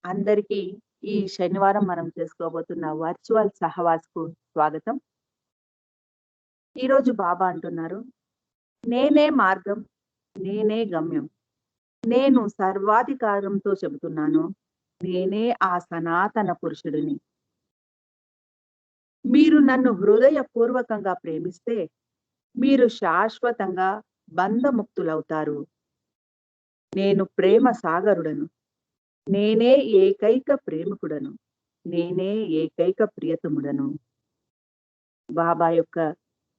అందరికీ ఈ శనివారం మనం చేసుకోబోతున్న వర్చువల్ సహవాస్‌కు స్వాగతం. ఈరోజు బాబా అంటున్నారు, నేనే మార్గం, నేనే గమ్యం. నేను సర్వాధికారంతో చెబుతున్నాను. నేనే ఆ సనాతన పురుషుడిని. మీరు నన్ను హృదయపూర్వకంగా ప్రేమిస్తే, మీరు శాశ్వతంగా బంధముక్తులవుతారు. నేను ప్రేమ సాగరుడను. నేనే ఏకైక ప్రేమికుడను. నేనే ఏకైక ప్రియతముడను. బాబా యొక్క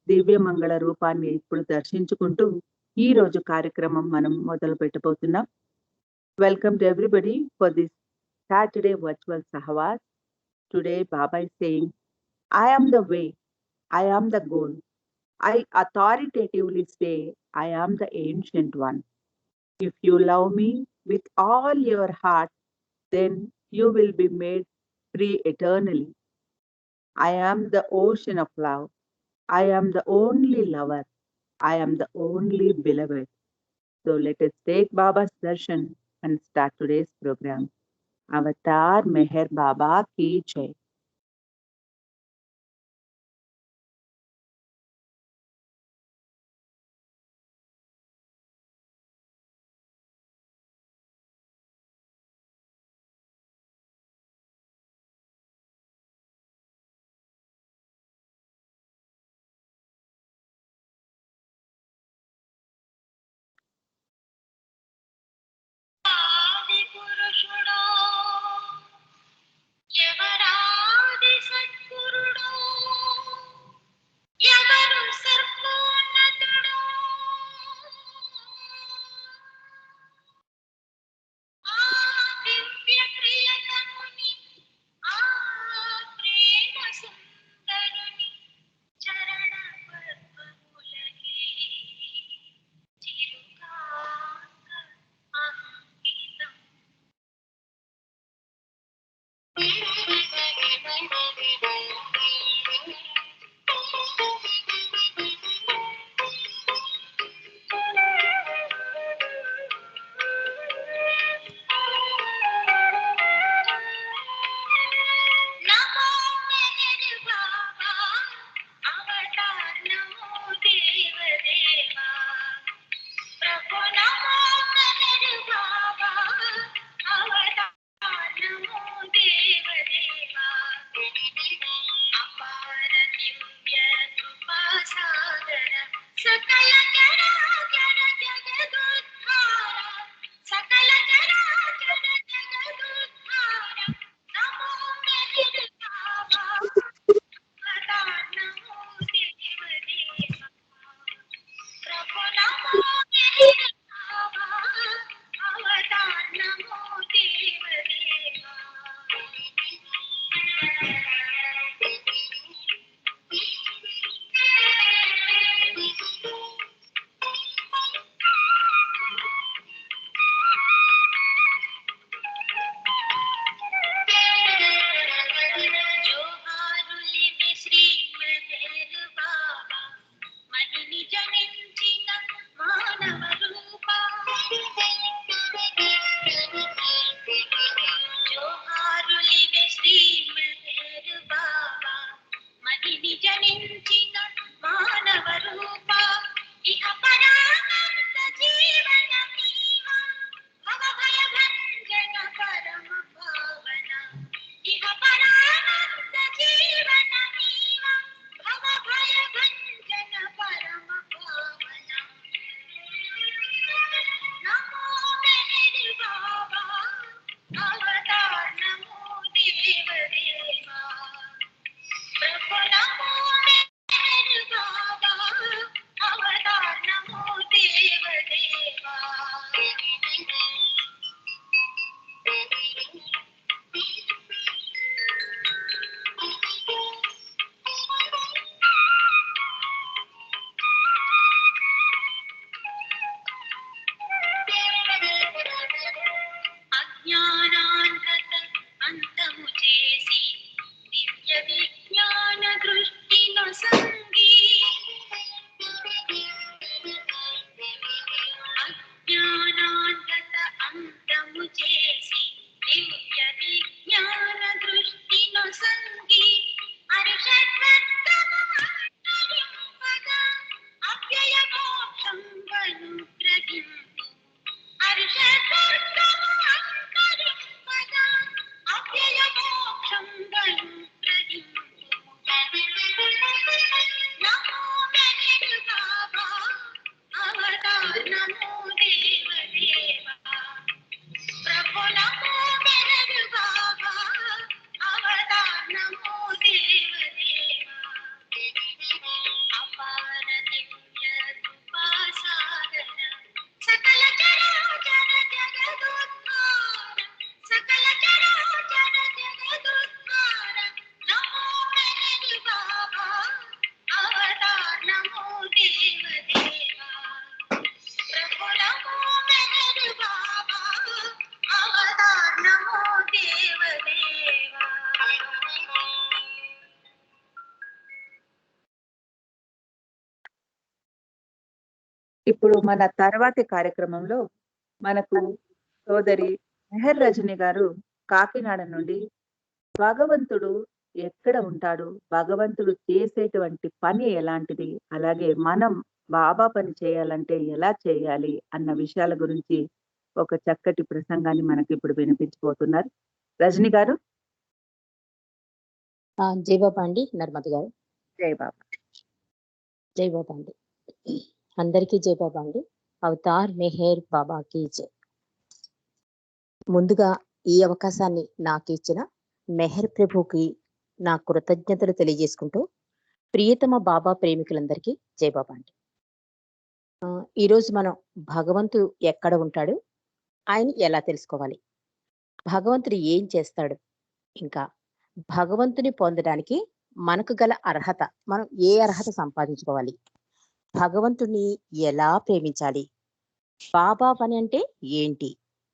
దివ్య మంగళ రూపాన్ని ఇప్పుడు దర్శించుకుంటూ ఈ రోజు కార్యక్రమం మనం మొదలు పెట్టబోతున్నాం. Welcome to everybody for this Saturday virtual సహవాస్. Today Baba is saying, I am the way, I am the goal. I authoritatively say, I am the ancient one. If you love me with all your heart, then you will be made free eternally. I am the ocean of love. I am the only lover. I am the only beloved. So let us take Baba's darshan and start today's program. Avatar Meher Baba ki jai. ఆదిపురుషుడా ఎవరా ఇప్పుడు మన తర్వాతి కార్యక్రమంలో మనకు సోదరి మెహర్ రజని గారు కాకినాడ నుండి భగవంతుడు ఎక్కడ ఉంటాడు? భగవంతుడు చేసేటువంటి పని ఎలాంటిది? అలాగే మనం బాబా పని చేయాలంటే ఎలా చేయాలి? అన్న విషయాల గురించి ఒక చక్కటి ప్రసంగాన్ని మనకిప్పుడు వినిపించబోతున్నారు. రజని గారు, జై బాబా అండి నర్మద గారు. జై బాబా. జై బాబా అండి. అందరికీ జై బాబా అండి. అవతార్ మెహర్ బాబాకి జై. ముందుగా ఈ అవకాశాన్ని నాకు ఇచ్చిన మెహర్ ప్రభుకి నా కృతజ్ఞతలు తెలియజేసుకుంటూ, ప్రియతమ బాబా ప్రేమికులందరికీ జై బాబా అండి. ఈరోజు మనం భగవంతుడు ఎక్కడ ఉంటాడు, ఆయన ఎలా తెలుసుకోవాలి, భగవంతుడు ఏం చేస్తాడు, ఇంకా భగవంతుని పొందడానికి మనకు గల అర్హత, మనం ఏ అర్హత సంపాదించుకోవాలి, భగవంతుని ఎలా ప్రేమించాలి, బాబా పని అంటే ఏంటి,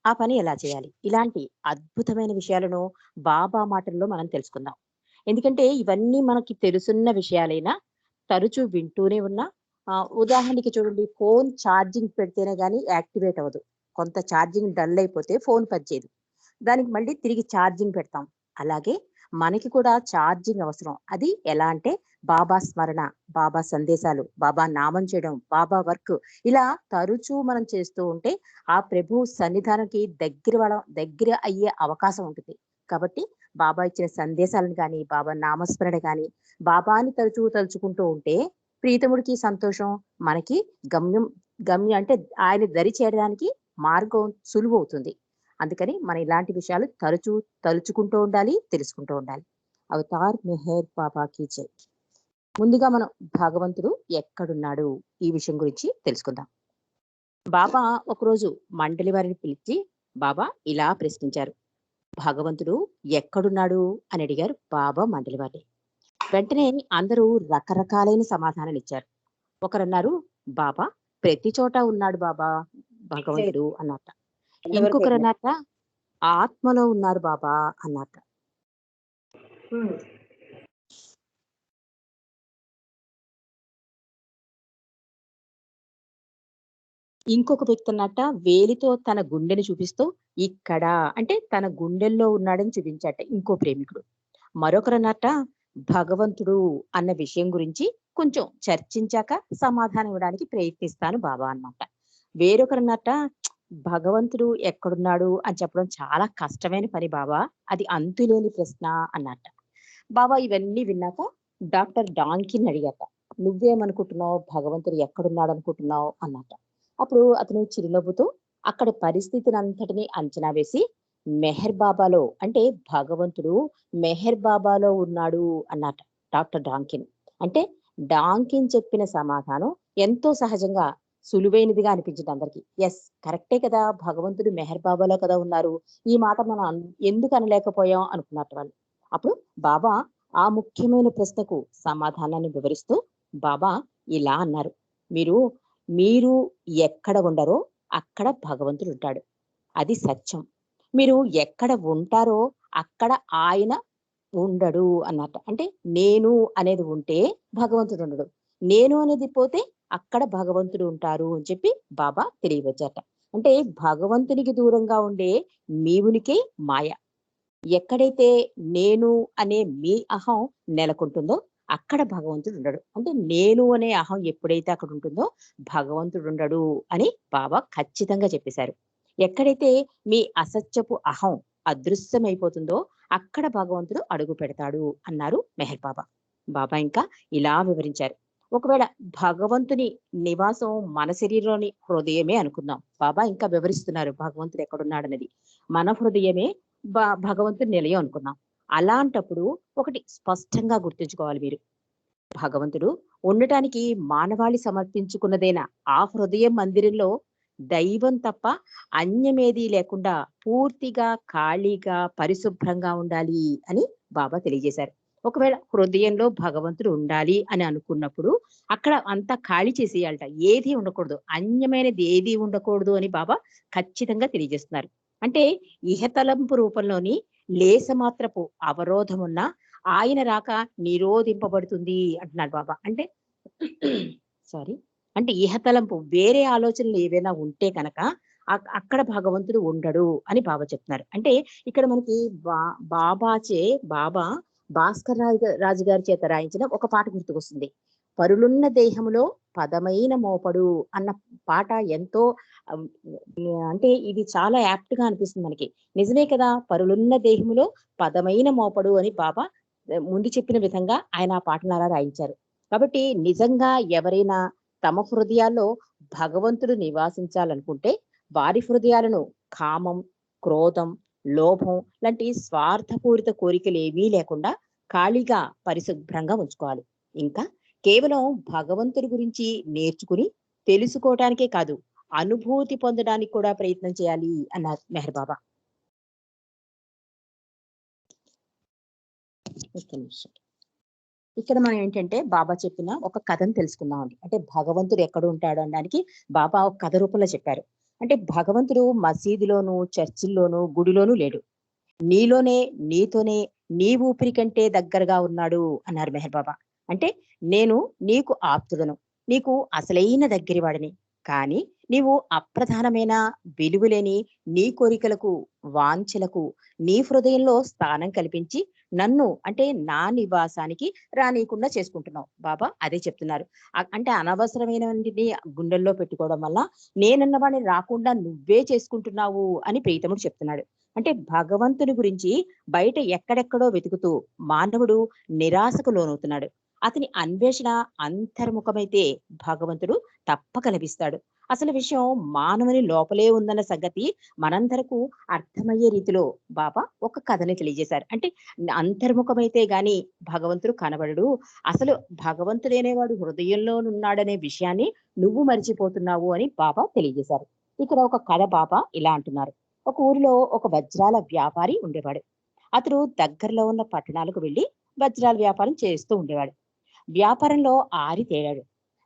ఆ పని ఎలా చేయాలి, ఇలాంటి అద్భుతమైన విషయాలను బాబా మాటల్లో మనం తెలుసుకుందాం. ఎందుకంటే ఇవన్నీ మనకి తెలుసున్న విషయాలైనా తరచూ వింటూనే ఉన్నా. ఉదాహరణకి చూడండి, ఫోన్ ఛార్జింగ్ పెడితేనే కానీ యాక్టివేట్ అవ్వదు. కొంత ఛార్జింగ్ డల్ అయిపోతే ఫోన్ పనిచేయదు, దానికి మళ్ళీ తిరిగి ఛార్జింగ్ పెడతాం. అలాగే మనకి కూడా ఛార్జింగ్ అవసరం. అది ఎలా అంటే బాబా స్మరణ, బాబా సందేశాలు, బాబా నామం చేయడం, బాబా వర్క్, ఇలా తరచూ మనం చేస్తూ ఉంటే ఆ ప్రభు సన్నిధానానికి దగ్గర అయ్యే అవకాశం ఉంటుంది. కాబట్టి బాబా ఇచ్చిన సందేశాలను కానీ, బాబా నామస్మరణ కానీ, బాబాని తరచూ తలుచుకుంటూ ఉంటే ప్రీతముడికి సంతోషం, మనకి గమ్యం అంటే ఆయన దరి చేరడానికి మార్గం సులువు అవుతుంది. అందుకని మనం ఇలాంటి విషయాలు తరచూ తలుచుకుంటూ ఉండాలి, తెలుసుకుంటూ ఉండాలి. అవతార్ మెహర్ బాబాకి జై. ముందుగా మనం భగవంతుడు ఎక్కడున్నాడు ఈ విషయం గురించి తెలుసుకుందాం. బాబా ఒకరోజు మండలి వారిని పిలిచి బాబా ఇలా ప్రశ్నించారు. భగవంతుడు ఎక్కడున్నాడు అని అడిగారు బాబా మండలి వారిని. వెంటనే అందరూ రకరకాలైన సమాధానాలు ఇచ్చారు. ఒకరన్నారు, బాబా ప్రతి చోట ఉన్నాడు బాబా భగవంతుడు అన్నట్ట. ఇంకొకరు అన్నట్ట, ఆత్మలో ఉన్నారు బాబా అన్నట్ట. ఇంకొక వ్యక్తి అన్నట్ట వేలితో తన గుండెని చూపిస్తూ ఇక్కడ అంటే తన గుండెల్లో ఉన్నాడని చూపించాట ఇంకో ప్రేమికుడు. మరొకరన్నట్ట భగవంతుడు అన్న విషయం గురించి కొంచెం చర్చించాక సమాధానం ఇవ్వడానికి ప్రయత్నిస్తాను బాబా అన్నమాట. వేరొకరన్నట్ట భగవంతుడు ఎక్కడున్నాడు అని చెప్పడం చాలా కష్టమైన పని బాబా, అది అంతులేని ప్రశ్న అన్నట్ట. బాబా ఇవన్నీ విన్నాక డాక్టర్ డాంకిన్ అడిగాక, నువ్వేమనుకుంటున్నావు, భగవంతుడు ఎక్కడున్నాడు అనుకుంటున్నావు అన్నట్ట. అప్పుడు అతను చిరునవ్వుతో అక్కడ పరిస్థితిని అంతటిని అంచనా వేసి, మెహర్ బాబాలో అంటే భగవంతుడు మెహర్ బాబాలో ఉన్నాడు అన్నట డాక్టర్ డాంకిన్. అంటే డాంకిన్ చెప్పిన సమాధానం ఎంతో సహజంగా సులువైనదిగా అనిపించింది అందరికి. ఎస్, కరెక్టే కదా, భగవంతుడు మెహర్ బాబాలో కదా ఉన్నారు, ఈ మాట మనం ఎందుకు అనలేకపోయాం అనుకున్నట్టు వాళ్ళు. అప్పుడు బాబా ఆ ముఖ్యమైన ప్రశ్నకు సమాధానాన్ని వివరిస్తూ బాబా ఇలా అన్నారు, మీరు ఎక్కడ ఉండరో అక్కడ భగవంతుడు ఉంటాడు, అది సత్యం. మీరు ఎక్కడ ఉంటారో అక్కడ ఆయన ఉండడు అన్నట్ట. అంటే నేను అనేది ఉంటే భగవంతుడు ఉండడు, నేను అనేది పోతే అక్కడ భగవంతుడు ఉంటారు అని చెప్పి బాబా తెలియవచ్చట. అంటే భగవంతునికి దూరంగా ఉండే మీ ఉనికి మాయ. ఎక్కడైతే నేను అనే మీ అహం నెలకొంటుందో అక్కడ భగవంతుడు ఉండడు. అంటే నేను అనే అహం ఎప్పుడైతే అక్కడ ఉంటుందో భగవంతుడు ఉండడు అని బాబా ఖచ్చితంగా చెప్పేశారు. ఎక్కడైతే మీ అసత్యపు అహం అదృశ్యమైపోతుందో అక్కడ భగవంతుడు అడుగు పెడతాడు అన్నారు మెహర్ బాబా. బాబా ఇంకా ఇలా వివరించారు, ఒకవేళ భగవంతుని నివాసం మన శరీరంలోని హృదయమే అనుకుందాం. బాబా ఇంకా వివరిస్తున్నారు భగవంతుడు ఎక్కడున్నాడనేది. మన హృదయమే భగవంతుడి నిలయం అనుకున్నాం. అలాంటప్పుడు ఒకటి స్పష్టంగా గుర్తుంచుకోవాలి మీరు, భగవంతుడు ఉండటానికి మానవాళి సమర్పించుకున్నదైనా ఆ హృదయ మందిరంలో దైవం తప్ప అన్యమేదీ లేకుండా పూర్తిగా ఖాళీగా పరిశుభ్రంగా ఉండాలి అని బాబా తెలియజేశారు. ఒకవేళ హృదయంలో భగవంతుడు ఉండాలి అని అనుకున్నప్పుడు అక్కడ అంతా ఖాళీ చేసేయాలట, ఏది ఉండకూడదు, అన్యమైనది ఏది ఉండకూడదు అని బాబా ఖచ్చితంగా తెలియజేస్తున్నారు. అంటే ఇహతలంపు రూపంలోని లేసమాత్రపు అవరోధమున్న ఆయన రాక నిరోధింపబడుతుంది అంటున్నారు బాబా. అంటే సారీ, అంటే ఇహతలంపు వేరే ఆలోచనలు ఏవైనా ఉంటే కనుక అక్కడ భగవంతుడు ఉండడు అని బాబా చెప్తున్నారు. అంటే ఇక్కడ మనకి బా బాబాచే బాబా భాస్కర్ రాజు గారి చేత రాయించిన ఒక పాట గుర్తుకొస్తుంది. పరులున్న దేహములో పదమైన మోపడు అన్న పాట ఎంతో ఆహ్, అంటే ఇది చాలా యాప్ట్ గా అనిపిస్తుంది మనకి. నిజమే కదా! పరులున్న దేహములో పదమైన మోపడు అని బాబా ముందు చెప్పిన విధంగా ఆయన ఆ పాటను అలా రాయించారు. కాబట్టి నిజంగా ఎవరైనా తమ హృదయాల్లో భగవంతుడు నివాసించాలనుకుంటే వారి హృదయాలను కామం, క్రోధం, లోభం లాంటి స్వార్థపూరిత కోరికలేవీ లేకుండా ఖాళీగా పరిశుభ్రంగా ఉంచుకోవాలి. ఇంకా కేవలం భగవంతుడి గురించి నేర్చుకుని తెలుసుకోవటానికే కాదు, అనుభూతి పొందడానికి కూడా ప్రయత్నం చేయాలి అన్నారు మెహర్ బాబా. ఒక్క నిమిషం. ఇక్కడ మనం ఏంటంటే బాబా చెప్పిన ఒక కథను తెలుసుకుందామండి. అంటే భగవంతుడు ఎక్కడ ఉంటాడు అనడానికి బాబా ఒక కథ రూపంలో చెప్పారు. అంటే భగవంతుడు మసీదులోను, చర్చిల్లోను, గుడిలోనూ లేడు. నీలోనే, నీతోనే, నీ ఊపిరి కంటే దగ్గరగా ఉన్నాడు అన్నారు మెహర్ బాబా. అంటే నేను నీకు ఆప్తుడను, నీకు అసలైన దగ్గరివాడిని. కానీ నీవు అప్రధానమైన, విలువలేని నీ కోరికలకు, వాంఛలకు నీ హృదయంలో స్థానం కల్పించి నన్ను అంటే నా నివాసానికి రానీయకుండా చేసుకుంటున్నావు. బాబా అదే చెప్తున్నారు. అంటే అనవసరమైనవన్నిటిని గుండెల్లో పెట్టుకోవడం వల్ల నేనన్న వాడిని రాకుండా నువ్వే చేసుకుంటున్నావు అని ప్రీతముడు చెప్తున్నాడు. అంటే భగవంతుని గురించి బయట ఎక్కడెక్కడో వెతుకుతూ మానవుడు నిరాశకు లోనవుతున్నాడు. అతని అన్వేషణ అంతర్ముఖమైతే భగవంతుడు తప్పక లభిస్తాడు. అసలు విషయం మానవుని లోపలే ఉందన్న సంగతి మనందరకు అర్థమయ్యే రీతిలో బాబా ఒక కథని తెలియజేశారు. అంటే అంతర్ముఖమైతే గాని భగవంతుడు కనబడడు. అసలు భగవంతుడనేవాడు హృదయంలోనున్నాడనే విషయాన్ని నువ్వు మరిచిపోతున్నావు అని బాబా తెలియజేశారు. ఇక్కడ ఒక కథ బాబా ఇలా అంటున్నారు. ఒక ఊరిలో ఒక వజ్రాల వ్యాపారి ఉండేవాడు. అతడు దగ్గరలో ఉన్న పట్టణాలకు వెళ్లి వజ్రాల వ్యాపారం చేస్తూ ఉండేవాడు. వ్యాపారంలో ఆరితేరాడు.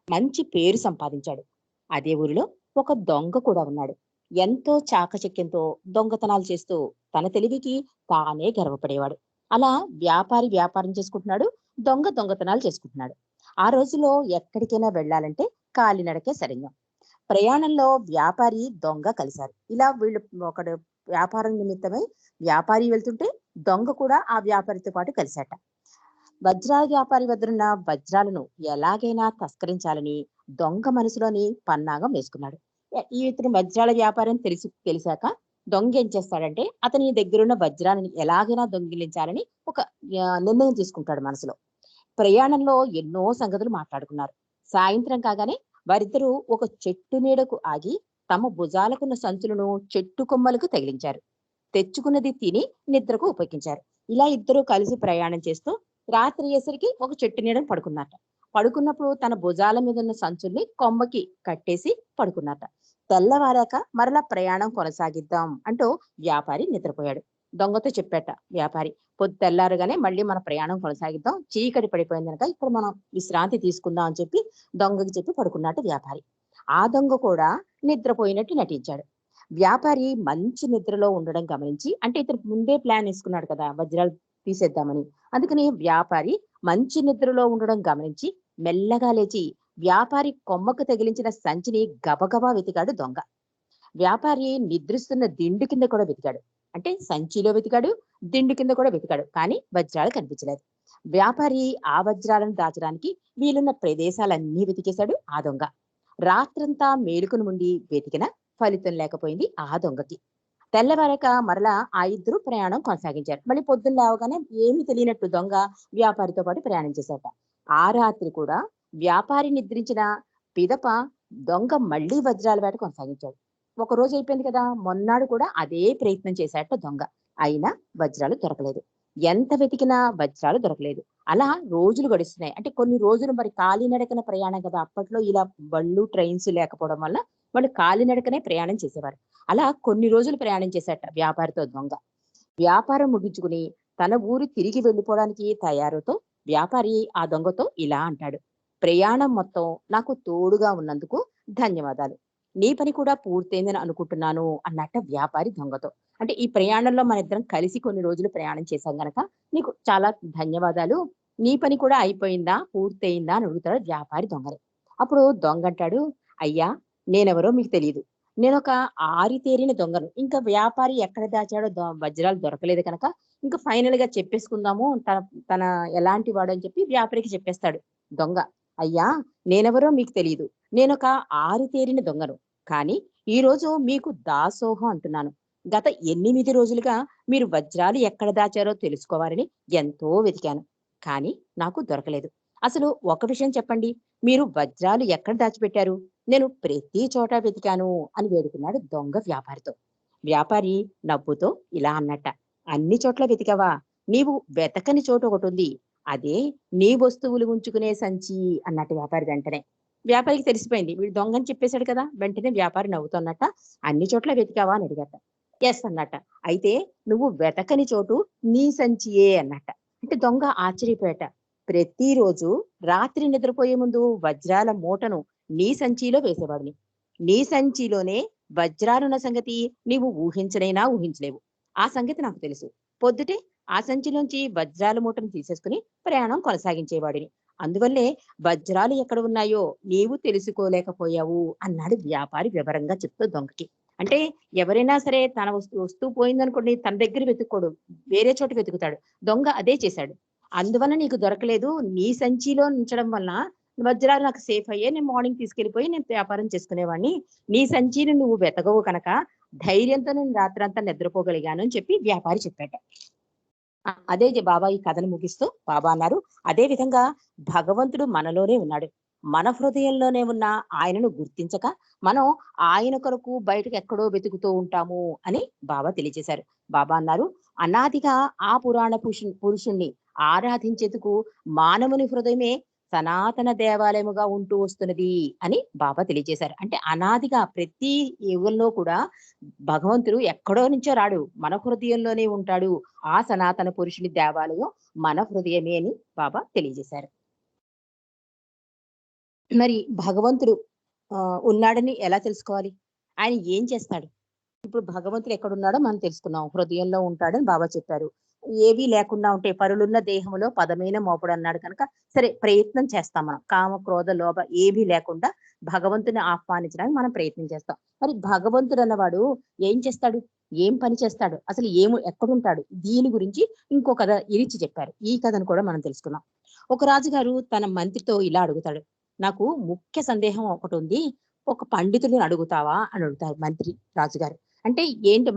మంచి పేరు సంపాదించాడు. అదే ఊరిలో ఒక దొంగ కూడా ఉన్నాడు. ఎంతో చాకచక్యంతో దొంగతనాలు చేస్తూ తన తెలివికి తానే గర్వపడేవాడు. అలా వ్యాపారి వ్యాపారం చేసుకుంటున్నాడు, దొంగ దొంగతనాలు చేసుకుంటున్నాడు. ఆ రోజులో ఎక్కడికైనా వెళ్ళాలంటే కాలినడకే శరణ్యం. ప్రయాణంలో వ్యాపారి, దొంగ కలిశారు. ఇలా వీళ్ళు ఒకడు వ్యాపారం నిమిత్తమై వ్యాపారి వెళ్తుంటే దొంగ కూడా ఆ వ్యాపారితో పాటు కలిశాట. వజ్రాల వ్యాపారి వద్దనున్న వజ్రాలను ఎలాగైనా తస్కరించాలని దొంగ మనసులోని పన్నాగం వేసుకున్నాడు. ఇతను వజ్రాల వ్యాపారం తెలిసాక దొంగ ఏం చేస్తాడంటే అతని దగ్గరున్న వజ్రాలను ఎలాగైనా దొంగిలించాలని ఒక నిర్ణయం తీసుకుంటాడు మనసులో. ప్రయాణంలో ఎన్నో సంగతులు మాట్లాడుకున్నారు. సాయంత్రం కాగానే వారిద్దరూ ఒక చెట్టు నీడకు ఆగి తమ భుజాలకున్న సంచులను చెట్టు కొమ్మలకు తగిలించారు. తెచ్చుకున్నది తిని నిద్రకు ఉపయోగించారు. ఇలా ఇద్దరు కలిసి ప్రయాణం చేస్తూ రాత్రి అయ్యేసరికి ఒక చెట్టు నీడను పడుకున్నట్ట. పడుకున్నప్పుడు తన భుజాల మీద ఉన్న సంచుల్ని కొమ్మకి కట్టేసి పడుకున్నట్ట. తెల్లవారాక మరలా ప్రయాణం కొనసాగిద్దాం అంటూ వ్యాపారి నిద్రపోయాడు. దొంగతో చెప్పాట వ్యాపారి, తెల్లారుగానే మళ్ళీ మన ప్రయాణం కొనసాగిద్దాం, చీకటి పడిపోయింది కనుక ఇప్పుడు మనం విశ్రాంతి తీసుకుందాం అని చెప్పి దొంగకి చెప్పి పడుకున్నట్టు వ్యాపారి. ఆ దొంగ కూడా నిద్రపోయినట్టు నటించాడు. వ్యాపారి మంచి నిద్రలో ఉండడం గమనించి, అంటే ఇతను ముందే ప్లాన్ వేసుకున్నాడు కదా వజ్రాలు తీసేద్దామని. అందుకని వ్యాపారి మంచి నిద్రలో ఉండడం గమనించి మెల్లగా లేచి వ్యాపారి కొమ్మకు తగిలించిన సంచిని గబగబా వెతికాడు దొంగ. వ్యాపారి నిద్రిస్తున్న దిండు కింద కూడా వెతికాడు. అంటే సంచిలో వెతికాడు, దిండు కింద కూడా వెతికాడు, కానీ వజ్రాలు కనిపించలేదు. వ్యాపారి ఆ వజ్రాలను దాచడానికి వీలున్న ప్రదేశాలన్నీ వెతికేశాడు ఆ దొంగ. రాత్రంతా మేలుకుని ఉండి వెతికిన ఫలితం లేకపోయింది ఆ దొంగకి. తెల్లవారక మరలా ఆ ఇద్దరు ప్రయాణం కొనసాగించారు. మళ్ళీ పొద్దున్న లేవగానే ఏమీ తెలియనట్టు దొంగ వ్యాపారితో పాటు ప్రయాణం చేశాట. ఆ రాత్రి కూడా వ్యాపారి నిద్రించిన పిదప దొంగ మళ్ళీ వజ్రాల వేట కొనసాగించాడు. ఒక రోజు అయిపోయింది కదా, మొన్నాడు కూడా అదే ప్రయత్నం చేశాట దొంగ. అయినా వజ్రాలు దొరకలేదు. ఎంత వెతికినా వజ్రాలు దొరకలేదు. అలా రోజులు గడుస్తున్నాయి. అంటే కొన్ని రోజులు మరి కాలినడకన ప్రయాణం కదా, అప్పట్లో ఇలా బళ్ళు, ట్రైన్స్ లేకపోవడం వల్ల వాళ్ళు కాలినడకనే ప్రయాణం చేసేవారు. అలా కొన్ని రోజులు ప్రయాణం చేశాట వ్యాపారితో దొంగ. వ్యాపారం ముగించుకుని తన ఊరు తిరిగి వెళ్ళిపోవడానికి తయారుతో వ్యాపారి ఆ దొంగతో ఇలా అంటాడు: ప్రయాణం మొత్తం నాకు తోడుగా ఉన్నందుకు ధన్యవాదాలు. నీ పని కూడా పూర్తయిందని అనుకుంటున్నాను అన్నట్ట వ్యాపారి దొంగతో. అంటే ఈ ప్రయాణంలో మన ఇద్దరం కలిసి కొన్ని రోజులు ప్రయాణం చేశాం గనక నీకు చాలా ధన్యవాదాలు. నీ పని కూడా అయిపోయిందా, పూర్తయిందా అని అడుగుతాడు వ్యాపారి దొంగని. అప్పుడు దొంగ అంటాడు, అయ్యా నేనెవరో మీకు తెలియదు. నేనొక ఆరితేరిన దొంగను. ఇంకా వ్యాపారి ఎక్కడ దాచాడో వజ్రాలు దొరకలేదు కనుక ఇంక ఫైనల్‌గా చెప్పేసుకుందాము. తన తన ఎలాంటి వాడని చెప్పి వ్యాపారికి చెప్పేస్తాడు దొంగ. అయ్యా నేనెవరో మీకు తెలీదు. నేనొక ఆరితేరిన దొంగను. కానీ ఈరోజు మీకు దాసోహం అంటున్నాను. గత 8 రోజులుగా మీరు వజ్రాలు ఎక్కడ దాచారో తెలుసుకోవాలని ఎంతో వెతికాను. కానీ నాకు దొరకలేదు. అసలు ఒక విషయం చెప్పండి. మీరు వజ్రాలు ఎక్కడ దాచిపెట్టారు? నేను ప్రతి చోట వెతికాను అని వేడుకున్నాడు దొంగ వ్యాపారితో. వ్యాపారి నవ్వుతో ఇలా అన్నట్ట. అన్ని చోట్ల వెతికావా? నీవు వెతకని చోటు ఒకటుంది. అదే నీ వస్తువులు ఉంచుకునే సంచి అన్నట్టు వ్యాపారి వెంటనే. వ్యాపారికి తెలిసిపోయింది. వీడు దొంగని చెప్పేసాడు కదా! వెంటనే వ్యాపారి నవ్వుతోన్నట్ట. అన్ని చోట్ల వెతికావా అని అడిగాట. యెస్ అన్నట్ట. అయితే నువ్వు వెతకని చోటు నీ సంచియే అన్నట్ట. అంటే దొంగ ఆశ్చర్యపోయాట. ప్రతిరోజు రాత్రి నిద్రపోయే ముందు వజ్రాల మూటను నీ సంచిలో వేసేవాడిని. నీ సంచిలోనే వజ్రాలున్న సంగతి నీవు ఊహించనైనా ఊహించలేవు. ఆ సంగతి నాకు తెలుసు. పొద్దుటే ఆ సంచిలోంచి వజ్రాల మూటను తీసేసుకుని ప్రయాణం కొనసాగించేవాడిని. అందువల్లే వజ్రాలు ఎక్కడ ఉన్నాయో నీవు తెలుసుకోలేకపోయావు అన్నాడు వ్యాపారి వివరంగా చెప్తూ దొంగకి. అంటే ఎవరైనా సరే తన వస్తువు పోయిందనుకోండి తన దగ్గర వెతుక్కోడు. వేరే చోట వెతుకుతాడు. దొంగ అదే చేశాడు. అందువల్ల నీకు దొరకలేదు. నీ సంచిలో ఉంచడం వల్ల వజ్రాలు నాకు సేఫ్ అయ్యాయి. నేను మార్నింగ్ తీసుకెళ్ళిపోయి నేను వ్యాపారం చేసుకునేవాడిని. నీ సంచిని నువ్వు వెతకవు కనుక ధైర్యంతో నేను రాత్రంతా నిద్రపోగలిగాను అని చెప్పి వ్యాపారి చెప్పాట. అదే బాబా ఈ కథను ముగిస్తూ బాబా అన్నారు, అదే విధంగా భగవంతుడు మనలోనే ఉన్నాడు. మన హృదయంలోనే ఉన్న ఆయనను గుర్తించక మనం ఆయన కొరకు బయటకు ఎక్కడో వెతుకుతూ ఉంటాము అని బాబా తెలియజేశారు. బాబా అన్నారు, అనాదిగా ఆ పురాణ పురుషుణ్ణి ఆరాధించేందుకు మానవుని హృదయమే సనాతన దేవాలయముగా ఉంటూ వస్తున్నది అని బాబా తెలియజేశారు. అంటే అనాదిగా ప్రతి యుగంలో కూడా భగవంతుడు ఎక్కడో నుంచో రాడు. మన హృదయంలోనే ఉంటాడు. ఆ సనాతన పురుషుని దేవాలయం మన హృదయమే అని బాబా తెలియజేశారు. మరి భగవంతుడు ఉన్నాడని ఎలా తెలుసుకోవాలి? ఆయన ఏం చేస్తాడు? ఇప్పుడు భగవంతుడు ఎక్కడున్నాడో మనం తెలుసుకున్నాం. హృదయంలో ఉంటాడని బాబా చెప్పారు. ఏవీ లేకుండా ఉంటే పరులున్న దేహంలో పదమైన మోపుడన్నాడు కనుక సరే ప్రయత్నం చేస్తాం మనం. కామ, క్రోధ, లోభ ఏవీ లేకుండా భగవంతుని ఆహ్వానించడానికి మనం ప్రయత్నం చేస్తాం. మరి భగవంతుడు అన్నవాడు ఏం చేస్తాడు? ఏం పని చేస్తాడు? అసలు ఎక్కడుంటాడు? దీని గురించి ఇంకో కథ ఇరిచి చెప్పారు. ఈ కథను కూడా మనం తెలుసుకుందాం. ఒక రాజుగారు తన మంత్రితో ఇలా అడుగుతాడు. నాకు ముఖ్య సందేహం ఒకటుంది. ఒక పండితుడిని అడుగుతావా అని అడుగుతారు మంత్రి రాజుగారు. అంటే ఏంటి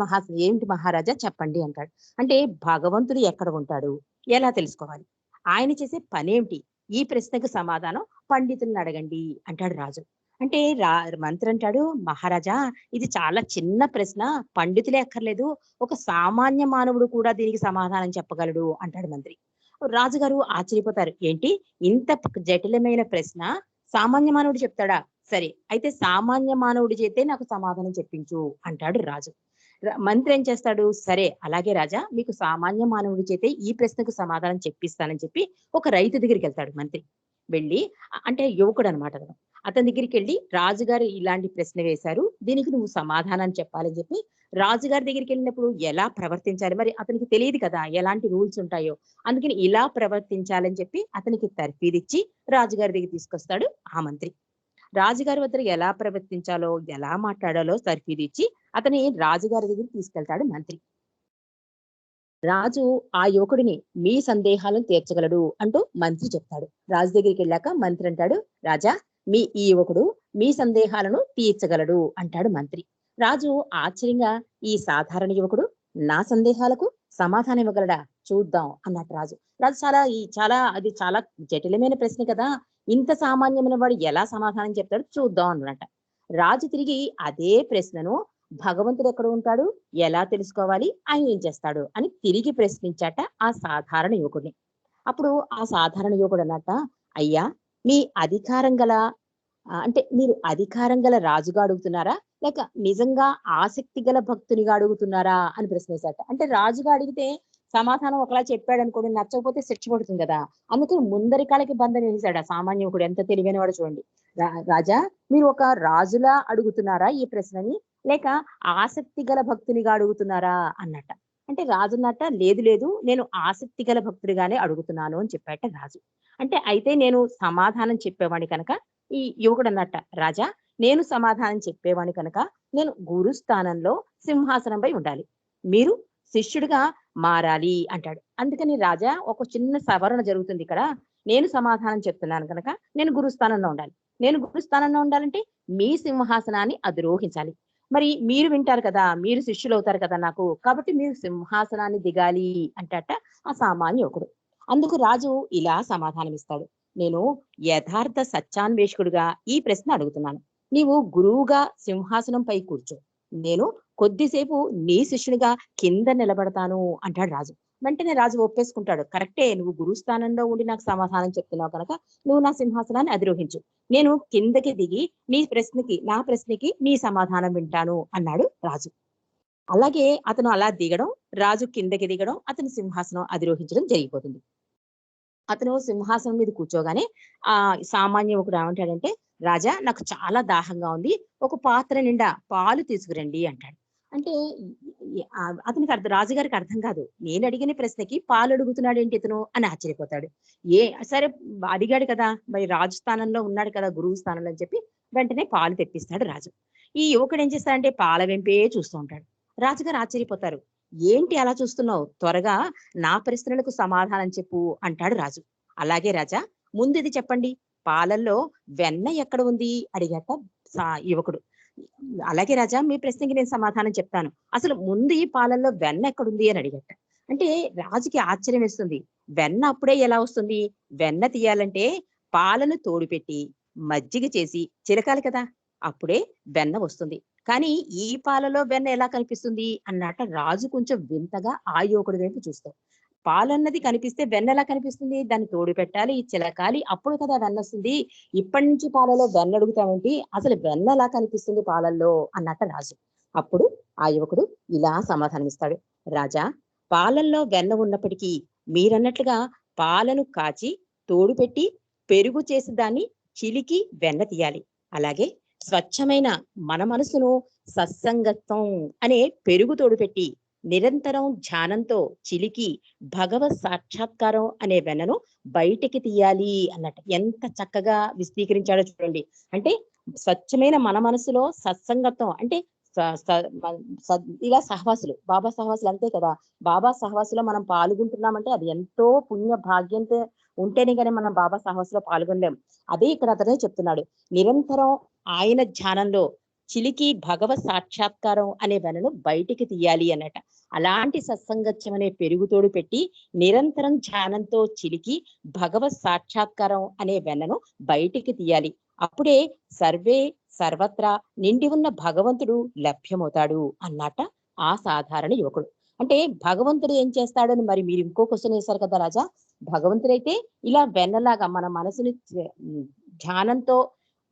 మహారాజా చెప్పండి అంటాడు. అంటే భగవంతుడు ఎక్కడ ఉంటాడు? ఎలా తెలుసుకోవాలి? ఆయన చేసే పనేమిటి? ఈ ప్రశ్నకు సమాధానం పండితుల్ని అడగండి అంటాడు రాజు. అంటే మంత్రి అంటాడు, మహారాజా ఇది చాలా చిన్న ప్రశ్న. పండితులే అక్కర్లేదు. ఒక సామాన్య మానవుడు కూడా దీనికి సమాధానం చెప్పగలడు అంటాడు మంత్రి. రాజుగారు ఆశ్చర్యపోతారు. ఏంటి ఇంత జటిలమైన ప్రశ్న సామాన్య మానవుడు చెప్తాడా? సరే అయితే సామాన్య మానవుడి చేతే నాకు సమాధానం చెప్పించు అంటాడు రాజు. మంత్రి ఏం చేస్తాడు? సరే అలాగే రాజా మీకు సామాన్య మానవుడి చేతే ఈ ప్రశ్నకు సమాధానం చెప్పిస్తానని చెప్పి ఒక రైతు దగ్గరికి వెళ్తాడు మంత్రి. వెళ్ళి అంటే యువకుడు అనమాట అతను. అతని దగ్గరికి వెళ్ళి రాజుగారు ఇలాంటి ప్రశ్న వేశారు. దీనికి నువ్వు సమాధానం చెప్పాలని చెప్పి రాజుగారి దగ్గరికి వెళ్ళినప్పుడు ఎలా ప్రవర్తించాలి? మరి అతనికి తెలియదు కదా ఎలాంటి రూల్స్ ఉంటాయో. అందుకని ఇలా ప్రవర్తించాలని చెప్పి అతనికి తర్ఫీదిచ్చి రాజుగారి దగ్గరికి తీసుకొస్తాడు ఆ మంత్రి. రాజుగారి వద్ద ఎలా ప్రవర్తించాలో, ఎలా మాట్లాడాలో తర్ఫీదిచ్చి అతని రాజుగారి దగ్గరికి తీసుకెళ్తాడు మంత్రి. రాజు ఆ యువకుడిని మీ సందేహాలను తీర్చగలడు అంటూ మంత్రి చెప్తాడు. రాజు దగ్గరికి వెళ్ళాక మంత్రి అంటాడు, రాజా ఈ యువకుడు మీ సందేహాలను తీర్చగలడు అంటాడు మంత్రి. రాజు ఆశ్చర్యంగా ఈ సాధారణ యువకుడు నా సందేహాలకు సమాధానం ఇవ్వగలడా చూద్దాం అన్నట్టు రాజు. రాజు అది చాలా జటిలమైన ప్రశ్న కదా! ఇంత సామాన్యమైన వాడు ఎలా సమాధానం చెప్తాడు చూద్దాం అన్నట. రాజు తిరిగి అదే ప్రశ్నను భగవంతుడు ఎక్కడ ఉంటాడు? ఎలా తెలుసుకోవాలి? ఆయన ఏం చేస్తాడు? అని తిరిగి ప్రశ్నించాట ఆ సాధారణ యువకుడిని. అప్పుడు ఆ సాధారణ యువకుడు అన్నట్ట, అయ్యా మీ అధికారం గల అంటే మీరు అధికారం గల రాజుగా అడుగుతున్నారా? లేక నిజంగా ఆసక్తి గల భక్తునిగా అడుగుతున్నారా? అని ప్రశ్నించాట. అంటే రాజుగా అడిగితే సమాధానం ఒకలా చెప్పాడనుకోండి నచ్చకపోతే శిక్ష పడుతుంది కదా! అందుకని ముందరి కాళ్ళకి బంధం వేసేసాడు ఆ సామాన్య యువకుడు. ఎంత తెలివైన వాడో చూడండి. రాజా మీరు ఒక రాజులా అడుగుతున్నారా ఈ ప్రశ్నని? లేక ఆసక్తి గల భక్తునిగా అడుగుతున్నారా అన్నట. అంటే రాజున్నట్ట లేదు లేదు నేను ఆసక్తి గల భక్తుడిగానే అడుగుతున్నాను అని చెప్పాట రాజు. అంటే అయితే నేను సమాధానం చెప్పేవాడిని కనుక ఈ యువకుడు అన్నట్ట, రాజా నేను సమాధానం చెప్పేవాడిని కనుక నేను గురు స్థానంలో సింహాసనంపై ఉండాలి. మీరు శిష్యుడిగా మారాలి అంటాడు. అందుకని రాజా ఒక చిన్న సవరణ జరుగుతుంది ఇక్కడ. నేను సమాధానం చెప్తున్నాను కనుక నేను గురుస్థానంలో ఉండాలి. నేను గురుస్థానంలో ఉండాలంటే మీ సింహాసనాన్ని అధిరోహించాలి. మరి మీరు వింటారు కదా, మీరు శిష్యులవుతారు కదా నాకు. కాబట్టి మీరు సింహాసనాన్ని దిగాలి అంటట ఆ సామాన్య యువకుడు. అందుకు రాజు ఇలా సమాధానమిస్తాడు. నేను యథార్థ సత్యాన్వేషకుడిగా ఈ ప్రశ్న అడుగుతున్నాను. నీవు గురువుగా సింహాసనంపై కూర్చో. నేను కొద్దిసేపు నీ శిష్యునిగా కింద నిలబడతాను అంటాడు రాజు. వెంటనే రాజు ఒప్పేసుకుంటాడు. కరెక్టే, నువ్వు గురుస్థానంలో ఉండి నాకు సమాధానం చెప్తున్నావు కనుక నువ్వు నా సింహాసనాన్ని అధిరోహించు. నేను కిందకి దిగి నా ప్రశ్నకి నీ సమాధానం వింటాను అన్నాడు రాజు. అలాగే అతను అలా దిగడం, రాజు కిందకి దిగడం, అతని సింహాసనం అధిరోహించడం జరిగిపోతుంది. అతను సింహాసనం మీద కూర్చోగానే ఆ సామాన్య ఒకడు ఏమంటాడంటే, రాజా నాకు చాలా దాహంగా ఉంది, ఒక పాత్ర నిండా పాలు తీసుకురండి అంటాడు. అంటే అతనికి రాజుగారికి అర్థం కాదు. నేను అడిగిన ప్రశ్నకి పాలు అడుగుతున్నాడు ఏంటి ఇతను అని ఆశ్చర్యపోతాడు. సరే అడిగాడు కదా, మరి రాజు స్థానంలో ఉన్నాడు కదా, గురువు స్థానంలో అని చెప్పి వెంటనే పాలు తెప్పిస్తాడు రాజు. ఈ యువకుడు ఏం చేస్తాడంటే పాల వెంపే చూస్తూ ఉంటాడు. రాజుగారు ఆశ్చర్యపోతారు. ఏంటి అలా చూస్తున్నావు, త్వరగా నా ప్రశ్నలకు సమాధానం చెప్పు అంటాడు రాజు. అలాగే రాజా, ముందు ఇది చెప్పండి, పాలల్లో వెన్న ఎక్కడ ఉంది అడిగట యువకుడు. అలాగే రాజా, మీ ప్రశ్నకి నేను సమాధానం చెప్తాను, అసలు ముందు ఈ పాలల్లో వెన్న ఎక్కడుంది అని అడిగట. అంటే రాజుకి ఆశ్చర్యం వేస్తుంది. వెన్న అప్పుడే ఎలా వస్తుంది? వెన్న తీయాలంటే పాలను తోడుపెట్టి మజ్జిగ చేసి చిలకాలి కదా, అప్పుడే వెన్న వస్తుంది. కానీ ఈ పాలలో వెన్న ఎలా కనిపిస్తుంది అన్నట్ట రాజు కొంచెం వింతగా ఆ యువకుడి వైపు చూస్తాడు. పాలన్నది కనిపిస్తే వెన్న ఎలా కనిపిస్తుంది? దాన్ని తోడు పెట్టాలి, చిలకాలి, అప్పుడు కదా వెన్న వస్తుంది. ఇప్పటి నుంచి పాలలో వెన్న అడుగుతామేంటి, అసలు వెన్న ఎలా కనిపిస్తుంది పాలల్లో అన్నట్ట రాజు. అప్పుడు ఆ యువకుడు ఇలా సమాధానమిస్తాడు. రాజా, పాలల్లో వెన్న ఉన్నప్పటికీ మీరన్నట్లుగా పాలను కాచి తోడు పెట్టి పెరుగు చేసి దాన్ని చిలికి వెన్న తీయాలి. అలాగే స్వచ్ఛమైన మన మనసును సత్సంగత్వం అనే పెరుగు తోడు పెట్టి నిరంతరం ధ్యానంతో చిలికి భగవత్ సాక్షాత్కారం అనే వెన్నను బయటికి తీయాలి అన్నట్టు ఎంత చక్కగా విశదీకరించాడో చూడండి. అంటే స్వచ్ఛమైన మన మనసులో సత్సంగత్వం అంటే ఇలా సహవాసులు, బాబా సహవాసులు అంతే కదా. బాబా సహవాసులో మనం పాల్గొంటున్నామంటే అది ఎంతో పుణ్య భాగ్యంతో ఉంటేనే కానీ మనం బాబా సహవాసులో పాల్గొనలేం. అదే ఇక్కడ అతనే చెప్తున్నాడు. నిరంతరం ఆయన ధ్యానంలో చిలికి భగవత్ సాక్షాత్కారం అనే వెనను బయటికి తీయాలి అన్నట. అలాంటి సత్సంగత్యం అనే పెరుగుతోడు పెట్టి నిరంతరం ధ్యానంతో చిలికి భగవత్ సాక్షాత్కారం అనే వెన్నను బయటికి తీయాలి. అప్పుడే సర్వే సర్వత్రా నిండి ఉన్న భగవంతుడు లభ్యమవుతాడు అన్నట ఆ సాధారణ యువకుడు. అంటే భగవంతుడు ఏం చేస్తాడని మరి మీరు ఇంకో క్వశ్చన్ వేశారు కదా రాజా. భగవంతుడైతే ఇలా వెన్నలాగా మన మనసుని ధ్యానంతో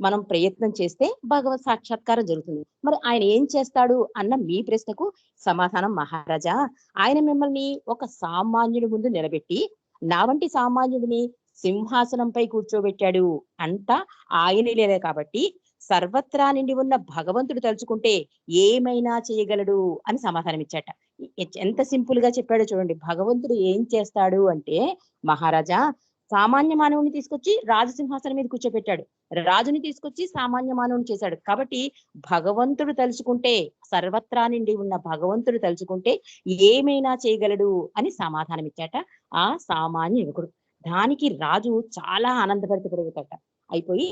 మనం ప్రయత్నం చేస్తే భగవత్ సాక్షాత్కారం జరుగుతుంది. మరి ఆయన ఏం చేస్తాడు అన్న మీ ప్రశ్నకు సమాధానం, మహారాజా, ఆయన మిమ్మల్ని ఒక సామాన్యుడి ముందు నిలబెట్టి నా వంటి సామాన్యుడిని సింహాసనంపై కూర్చోబెట్టాడు. అంతా ఆయనలే కాబట్టి సర్వత్రా నిండి ఉన్న భగవంతుడు తలుచుకుంటే ఏమైనా చేయగలడు అని సమాధానం ఇచ్చాట. ఎంత సింపుల్ గా చెప్పాడో చూడండి. భగవంతుడు ఏం చేస్తాడు అంటే, మహారాజా, సామాన్య మానవుని తీసుకొచ్చి రాజసింహాసనం మీద కూర్చోబెట్టాడు, రాజుని తీసుకొచ్చి సామాన్య మానవుని చేశాడు. కాబట్టి భగవంతుడు తలుచుకుంటే, సర్వత్రా నిండి ఉన్న భగవంతుడు తలుచుకుంటే ఏమైనా చేయగలడు అని సమాధానం ఇచ్చాట ఆ సామాన్య యువకుడు. దానికి రాజు చాలా ఆనందపరితపడతాట. అయిపోయి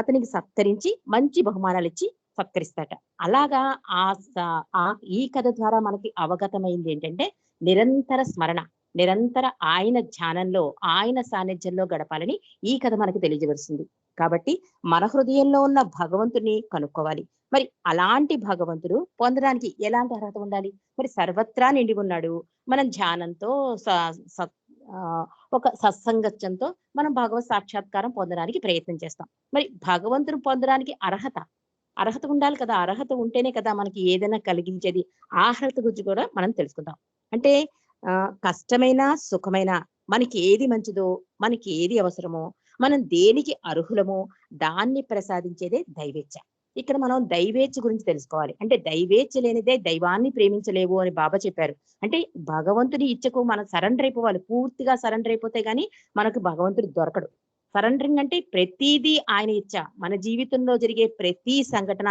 అతనికి సత్కరించి మంచి బహుమానాలు ఇచ్చి సత్కరిస్తాట. అలాగా ఈ కథ ద్వారా మనకి అవగతమైంది ఏంటంటే, నిరంతర స్మరణ, నిరంతర ఆయన ధ్యానంలో, ఆయన సాన్నిధ్యంలో గడపాలని ఈ కథ మనకి తెలియజేస్తుంది. కాబట్టి మన హృదయంలో ఉన్న భగవంతుని కనుక్కోవాలి. మరి అలాంటి భగవంతుడు పొందడానికి ఎలాంటి అర్హత ఉండాలి? మరి సర్వత్రా నిండి ఉన్నాడు. మనం ధ్యానంతో ఒక సత్సంగత్యంతో మనం భగవత్ సాక్షాత్కారం పొందడానికి ప్రయత్నం చేస్తాం. మరి భగవంతుడు పొందడానికి అర్హత ఉండాలి కదా. అర్హత ఉంటేనే కదా మనకి ఏదైనా కలిగించేది. ఆ అర్హత గురించి కూడా మనం తెలుసుకుందాం. అంటే కష్టమైన సుఖమైన మనకి ఏది మంచిదో, మనకి ఏది అవసరమో, మనం దేనికి అర్హులమో దాన్ని ప్రసాదించేదే దైవేచ్ఛ. ఇక్కడ మనం దైవేచ్ఛ గురించి తెలుసుకోవాలి. అంటే దైవేచ్ఛ లేనిదే దైవాన్ని ప్రేమించలేవు అని బాబా చెప్పారు. అంటే భగవంతుని ఇచ్చకు మనం సరెండర్ అయిపోవాలి. పూర్తిగా సరెండర్ అయిపోతే గానీ మనకు భగవంతుడు దొరకడు. సరెండరింగ్ అంటే ప్రతిదీ ఆయన ఇచ్చ. మన జీవితంలో జరిగే ప్రతి సంఘటన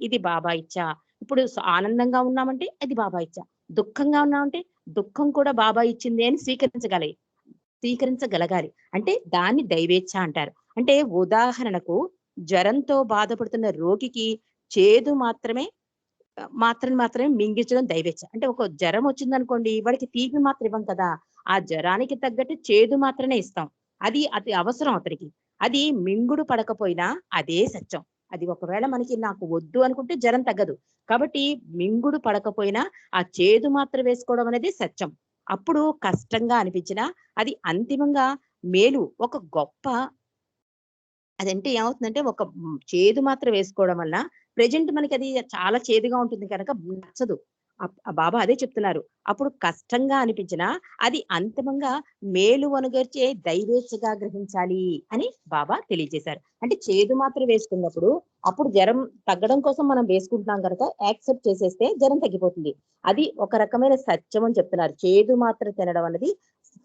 ఇది బాబా ఇచ్చ. ఇప్పుడు ఆనందంగా ఉన్నామంటే అది బాబా ఇచ్చ. దుఃఖంగా ఉన్నామంటే దుఃఖం కూడా బాబా ఇచ్చింది అని స్వీకరించగలగాలి. అంటే దాన్ని దైవేచ్ఛ అంటారు. అంటే ఉదాహరణకు జ్వరంతో బాధపడుతున్న రోగికి చేదు మాత్రమే మింగించడం దైవేచ్ఛ. అంటే ఒక జ్వరం వచ్చిందనుకోండి, వాడికి తీపి మాత్ర ఇవ్వం కదా! ఆ జ్వరానికి తగ్గట్టు చేదు మాత్రమే ఇస్తాం. అది అతి అవసరం అతనికి. అది మింగుడు పడకపోయినా అదే సత్యం. అది ఒకవేళ నాకు వద్దు అనుకుంటే జ్వరం తగ్గదు. కాబట్టి మింగుడు పడకపోయినా ఆ చేదు మాత్ర వేసుకోవడం అనేది సత్యం. అప్పుడు కష్టంగా అనిపించినా అది అంతిమంగా మేలు ఒక గొప్ప అదంటే ఏమవుతుందంటే చేదు మాత్రం వేసుకోవడం వల్ల ప్రెజెంట్ మనకది చాలా చేదుగా ఉంటుంది కనుక నచ్చదు. బాబా అదే చెప్తున్నారు. అప్పుడు కష్టంగా అనిపించినా అది అంతిమంగా మేలు అనుగర్చే దైవేచ్ఛగా గ్రహించాలి అని బాబా తెలియజేశారు. అంటే చేదు మాత్రం వేసుకున్నప్పుడు అప్పుడు జ్వరం తగ్గడం కోసం మనం వేసుకుంటున్నాం కనుక యాక్సెప్ట్ చేసేస్తే జ్వరం తగ్గిపోతుంది. అది ఒక రకమైన సత్యం అని చెప్తున్నారు. చేదు మాత్రం తినడం అనేది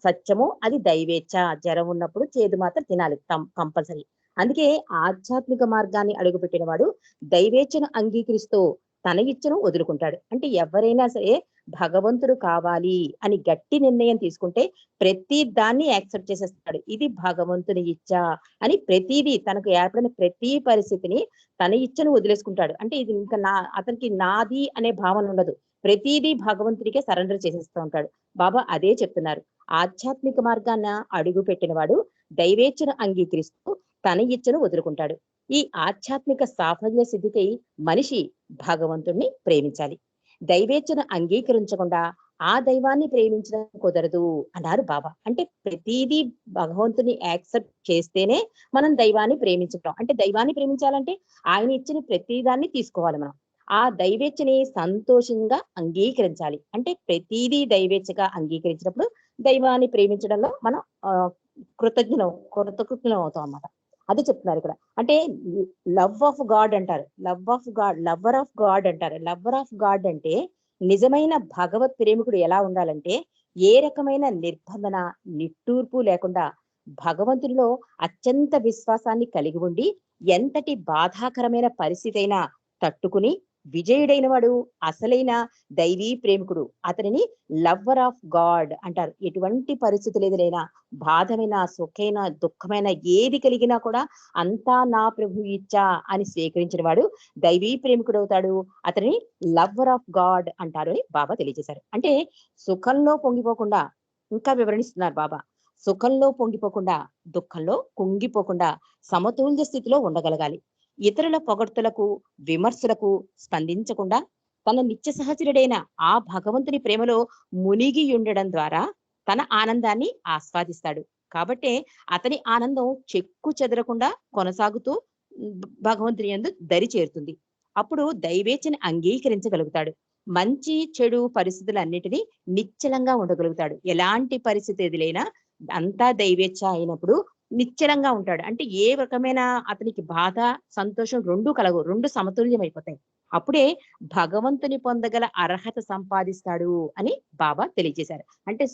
సత్యము. అది దైవేచ్ఛ. జ్వరం ఉన్నప్పుడు చేదు మాత్రం తినాలి కంపల్సరీ. అందుకే ఆధ్యాత్మిక మార్గాన్ని అడుగుపెట్టిన వాడు దైవేచ్ఛను అంగీకరిస్తూ తన ఇచ్చను వదులుకుంటాడు. అంటే ఎవరైనా సరే భగవంతుడు కావాలి అని గట్టి నిర్ణయం తీసుకుంటే ప్రతి దాన్ని యాక్సెప్ట్ చేసేస్తాడు. ఇది భగవంతుని ఇచ్చ అని ప్రతిదీ తనకు ఏర్పడిన ప్రతి పరిస్థితిని తన ఇచ్చను వదిలేసుకుంటాడు. అంటే ఇది ఇంకా అతనికి నాది అనే భావన ఉండదు. ప్రతిదీ భగవంతుడికే సరెండర్ చేసేస్తూ ఉంటాడు. బాబా అదే చెప్తున్నారు. ఆధ్యాత్మిక మార్గాన్న అడుగు పెట్టిన వాడు దైవేచ్ఛను అంగీకరిస్తూ తన ఇచ్చను వదులుకుంటాడు. ఈ ఆధ్యాత్మిక సాఫల్య సిద్ధికై మనిషి భగవంతుణ్ణి ప్రేమించాలి. దైవేచ్ఛను అంగీకరించకుండా ఆ దైవాన్ని ప్రేమించడం కుదరదు అన్నారు బాబా. అంటే ప్రతిదీ భగవంతుని యాక్సెప్ట్ చేస్తేనే మనం దైవాన్ని ప్రేమించడం. అంటే దైవాన్ని ప్రేమించాలంటే ఆయన ఇచ్చిన ప్రతిదాన్ని తీసుకోవాలి మనం. ఆ దైవేచ్ఛని సంతోషంగా అంగీకరించాలి. అంటే ప్రతిదీ దైవేచ్ఛగా అంగీకరించినప్పుడు దైవాన్ని ప్రేమించడంలో మనం కృతజ్ఞులం అవుతాం అన్నమాట. అది చెప్తున్నారు ఇక్కడ. అంటే లవ్ ఆఫ్ గాడ్ అంటారు. లవ్వర్ ఆఫ్ గాడ్ అంటారు. లవ్వర్ ఆఫ్ గాడ్ అంటే నిజమైన భగవత్ ప్రేమికుడు ఎలా ఉండాలంటే ఏ రకమైన నిర్బంధన, నిట్టూర్పు లేకుండా భగవంతునిలో అత్యంత విశ్వాసాన్ని కలిగి ఉండి ఎంతటి బాధాకరమైన పరిస్థితి అయినా తట్టుకుని విజయుడైన వాడు అసలైన దైవీ ప్రేమికుడు. అతనిని లవ్వర్ ఆఫ్ గాడ్ అంటారు. ఎటువంటి పరిస్థితులు ఎదురైనా బాధమైన, సుఖమైన, దుఃఖమైన ఏది కలిగినా కూడా అంతా నా ప్రభు ఇచ్చా అని స్వీకరించిన వాడు దైవీ ప్రేమికుడు అవుతాడు. అతని లవ్వర్ ఆఫ్ గాడ్ అంటారు అని బాబా తెలియజేశారు. అంటే సుఖంలో పొంగిపోకుండా ఇంకా వివరణిస్తున్నారు బాబా. సుఖంలో పొంగిపోకుండా, దుఃఖంలో కుంగిపోకుండా సమతుల్య స్థితిలో ఉండగలగాలి. ఇతరుల పొగడ్తలకు, విమర్శలకు స్పందించకుండా తన నిత్య సహచరుడైన ఆ భగవంతుని ప్రేమలో మునిగి ఉండడం ద్వారా తన ఆనందాన్ని ఆస్వాదిస్తాడు. కాబట్టే అతని ఆనందం చెక్కు చెదరకుండా కొనసాగుతూ భగవంతుని యందు దరి చేరుతుంది. అప్పుడు దైవేచ్ఛని అంగీకరించగలుగుతాడు. మంచి చెడు పరిస్థితులన్నిటినీ నిశ్చలంగా ఉండగలుగుతాడు. ఎలాంటి పరిస్థితి ఎదురైనా అంతా దైవేచ్ఛ అయినప్పుడు నిశ్చలంగా ఉంటాడు. అంటే ఏ రకమైన అతనికి బాధ, సంతోషం రెండూ కలగవు. రెండు సమతుల్యం అయిపోతాయి. అప్పుడే భగవంతుని పొందగల అర్హత సంపాదిస్తాడు అని బాబా తెలియజేశారు. అంటే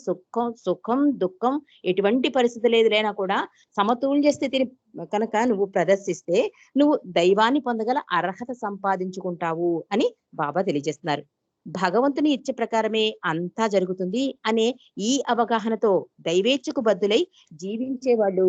సుఖం, దుఃఖం ఎటువంటి పరిస్థితులు ఎదురైనా కూడా సమతుల్య స్థితిని కనుక నువ్వు ప్రదర్శిస్తే నువ్వు దైవాన్ని పొందగల అర్హత సంపాదించుకుంటావు అని బాబా తెలియజేస్తున్నారు. భగవంతుని ఇచ్చే ప్రకారమే అంతా జరుగుతుంది అనే ఈ అవగాహనతో దైవేచ్ఛకు బద్దులై జీవించే వాళ్ళు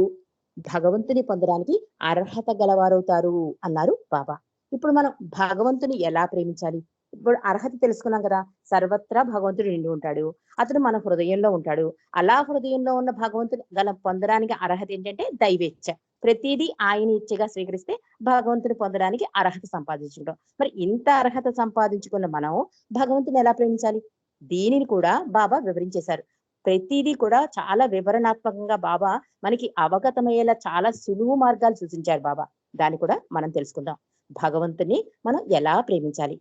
భగవంతుని పొందడానికి అర్హత గలవారవుతారు అన్నారు బాబా. ఇప్పుడు మనం భగవంతుని ఎలా ప్రేమించాలి? ఇప్పుడు అర్హత తెలుసుకున్నాం కదా. సర్వత్రా భగవంతుడు నిండి ఉంటాడు. అతడు మన హృదయంలో ఉంటాడు. అలా హృదయంలో ఉన్న భగవంతుని పొందడానికి అర్హత ఏంటంటే దైవేచ్ఛ. ప్రతిదీ ఆయన ఇచ్చగా స్వీకరిస్తే భగవంతుని పొందడానికి అర్హత సంపాదించుకుంటాం. మరి ఇంత అర్హత సంపాదించుకున్న మనం భగవంతుని ఎలా ప్రేమించాలి? దీనిని కూడా బాబా వివరించేశారు. ప్రతిదీ కూడా చాలా వివరణాత్మకంగా బాబా మనకి అవగతమయ్యేలా చాలా సులువు మార్గాలు సూచించారు బాబా. దాన్ని కూడా మనం తెలుసుకుందాం. భగవంతుని మనం ఎలా ప్రేమించాలి?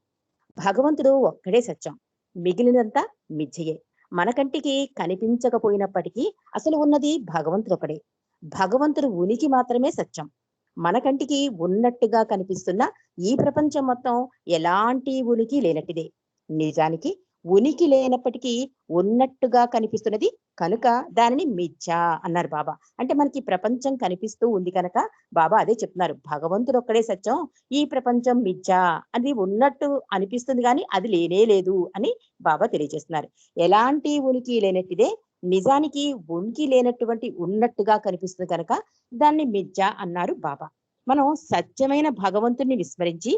భగవంతుడు ఒక్కడే సత్యం, మిగిలినంతా మిథ్యయే. మన కంటికి కనిపించకపోయినప్పటికీ అసలు ఉన్నది భగవంతుడు ఒకడే. భగవంతుడు ఉనికి మాత్రమే సత్యం. మన కంటికి ఉన్నట్టుగా కనిపిస్తున్న ఈ ప్రపంచం మొత్తం ఎలాంటి ఉనికి లేనట్టిదే. నిజానికి ఉనికి లేనప్పటికీ ఉన్నట్టుగా కనిపిస్తున్నది కనుక దానిని మిథ్య అన్నారు బాబా. అంటే మనకి ప్రపంచం కనిపిస్తూ ఉంది కనుక బాబా అదే చెప్తున్నారు, భగవంతుడు ఒక్కడే సత్యం, ఈ ప్రపంచం మిథ్య, అది ఉన్నట్టు అనిపిస్తుంది కానీ అది లేనే లేదు అని బాబా తెలియజేస్తున్నారు. ఎలాంటి ఉనికి లేనట్టిదే, నిజానికి ఉనికి లేనటువంటి ఉన్నట్టుగా కనిపిస్తుంది కనుక దాన్ని మిథ్య అన్నారు బాబా. మనం సత్యమైన భగవంతుణ్ణి విస్మరించి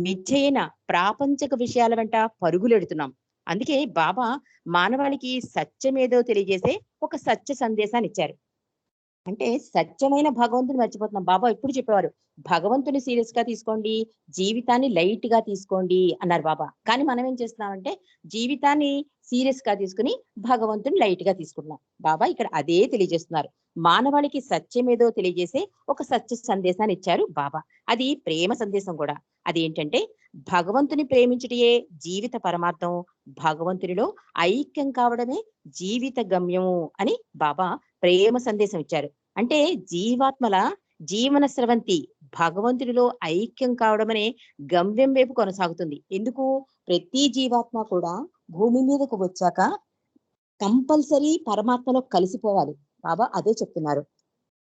మిథ్యైన ప్రాపంచక విషయాల వెంట పరుగులెడుతున్నాం. అందుకే బాబా మానవాళికి సత్యమేదో తెలియజేసే ఒక సత్య సందేశాన్ని ఇచ్చారు. అంటే సత్యమైన భగవంతుని మర్చిపోతున్నాం. బాబా ఎప్పుడు చెప్పేవారు, భగవంతుని సీరియస్ గా తీసుకోండి, జీవితాన్ని లైట్ గా తీసుకోండి అన్నారు బాబా. కానీ మనం ఏం చేస్తున్నామంటే జీవితాన్ని సీరియస్ గా తీసుకుని భగవంతుని లైట్ గా తీసుకుంటున్నాం. బాబా ఇక్కడ అదే తెలియజేస్తున్నారు. మానవాళికి సత్యమేదో తెలియజేసే ఒక సత్య సందేశాన్ని ఇచ్చారు బాబా. అది ప్రేమ సందేశం కూడా. అదేంటంటే భగవంతుని ప్రేమించుటయే జీవిత పరమార్థం, భగవంతునిలో ఐక్యం కావడమే జీవిత గమ్యము అని బాబా ప్రేమ సందేశం ఇచ్చారు. అంటే జీవాత్మల జీవన స్రవంతి భగవంతుడిలో ఐక్యం కావడం అనే గమ్యం వైపు కొనసాగుతుంది. ఎందుకు? ప్రతి జీవాత్మ కూడా భూమి మీదకు వచ్చాక కంపల్సరీ పరమాత్మలో కలిసిపోవాలి. బాబా అదే చెప్తున్నారు.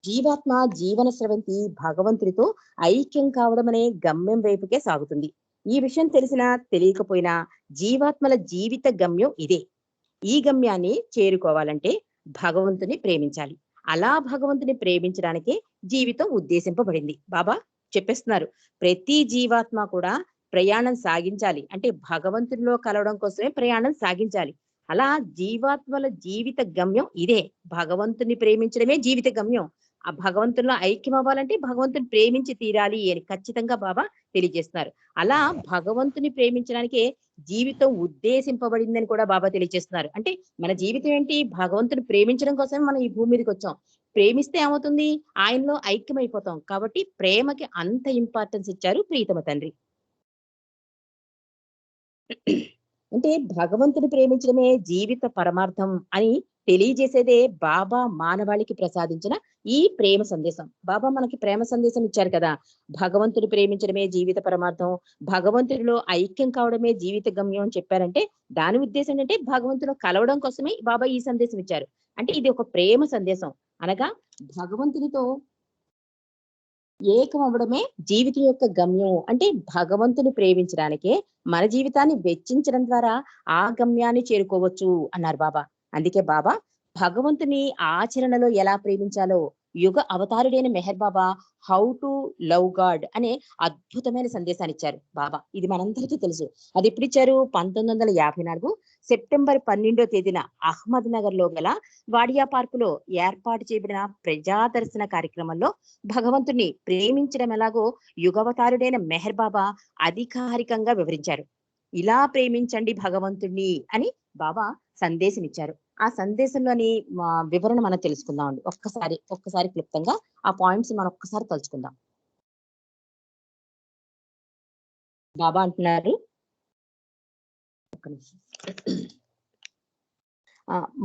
జీవాత్మ జీవన స్రవంతి భగవంతుడితో ఐక్యం కావడం అనే గమ్యం వైపుకే సాగుతుంది. ఈ విషయం తెలిసినా తెలియకపోయినా జీవాత్మల జీవిత గమ్యం ఇదే. ఈ గమ్యాన్ని చేరుకోవాలంటే భగవంతుని ప్రేమించాలి. అలా భగవంతుని ప్రేమించడానికే జీవితం ఉద్దేశింపబడింది. బాబా చెప్పేస్తున్నారు, ప్రతి జీవాత్మ కూడా ప్రయాణం సాగించాలి అంటే భగవంతునిలో కలవడం కోసమే ప్రయాణం సాగించాలి. అలా జీవాత్మల జీవిత గమ్యం ఇదే. భగవంతుని ప్రేమించడమే జీవిత గమ్యం. ఆ భగవంతునిలో ఐక్యం అవ్వాలంటే భగవంతుని ప్రేమించి తీరాలి అని ఖచ్చితంగా బాబా తెలియజేస్తున్నారు. అలా భగవంతుని ప్రేమించడానికే జీవితం ఉద్దేశింపబడిందని కూడా బాబా తెలియజేస్తున్నారు. అంటే మన జీవితం ఏంటి? భగవంతుని ప్రేమించడం కోసమే మనం ఈ భూమి మీదకి వచ్చాం. ప్రేమిస్తే ఏమవుతుంది? ఆయనలో ఐక్యమైపోతాం. కాబట్టి ప్రేమకి అంత ఇంపార్టెన్స్ ఇచ్చారు ప్రీతమ తండ్రి. అంటే భగవంతుని ప్రేమించడమే జీవిత పరమార్థం అని తెలియజేసేదే బాబా మానవాళికి ప్రసాదించిన ఈ ప్రేమ సందేశం. బాబా మనకి ప్రేమ సందేశం ఇచ్చారు కదా, భగవంతుని ప్రేమించడమే జీవిత పరమార్థం, భగవంతుడిలో ఐక్యం కావడమే జీవిత గమ్యం అని చెప్పారంటే దాని ఉద్దేశం ఏంటంటే భగవంతుడు కలవడం కోసమే బాబా ఈ సందేశం ఇచ్చారు. అంటే ఇది ఒక ప్రేమ సందేశం. అనగా భగవంతునితో ఏకం అవ్వడమే జీవితం యొక్క గమ్యం. అంటే భగవంతుని ప్రేమించడానికే మన జీవితాన్ని వెచ్చించడం ద్వారా ఆ గమ్యాన్ని చేరుకోవచ్చు అన్నారు బాబా. అందుకే బాబా భగవంతుని ఆచరణలో ఎలా ప్రేమించాలో యుగ అవతారుడైన మెహర్ బాబా హౌ టు లవ్ గాడ్ అనే అద్భుతమైన సందేశాన్ని ఇచ్చారు బాబా. ఇది మనందరికీ తెలుసు. అది ఎప్పుడు ఇచ్చారు? 1954 సెప్టెంబర్ 12వ తేదీన అహ్మద్ నగర్ లో గల వాడియా పార్కులో ఏర్పాటు చేయబడిన ప్రజాదర్శన కార్యక్రమంలో భగవంతుని ప్రేమించడం ఎలాగో యుగవతారుడైన మెహర్ బాబా అధికారికంగా వివరించారు. ఇలా ప్రేమించండి భగవంతుణ్ణి అని బాబా సందేశం ఇచ్చారు. ఆ సందేశంలోని వివరణ మనం తెలుసుకుందాం అండి. ఒక్కసారి క్లుప్తంగా ఆ పాయింట్స్ మనం ఒక్కసారి తలుచుకుందాం. బాబా అంటున్నారు, ఒక్క నిమిషం.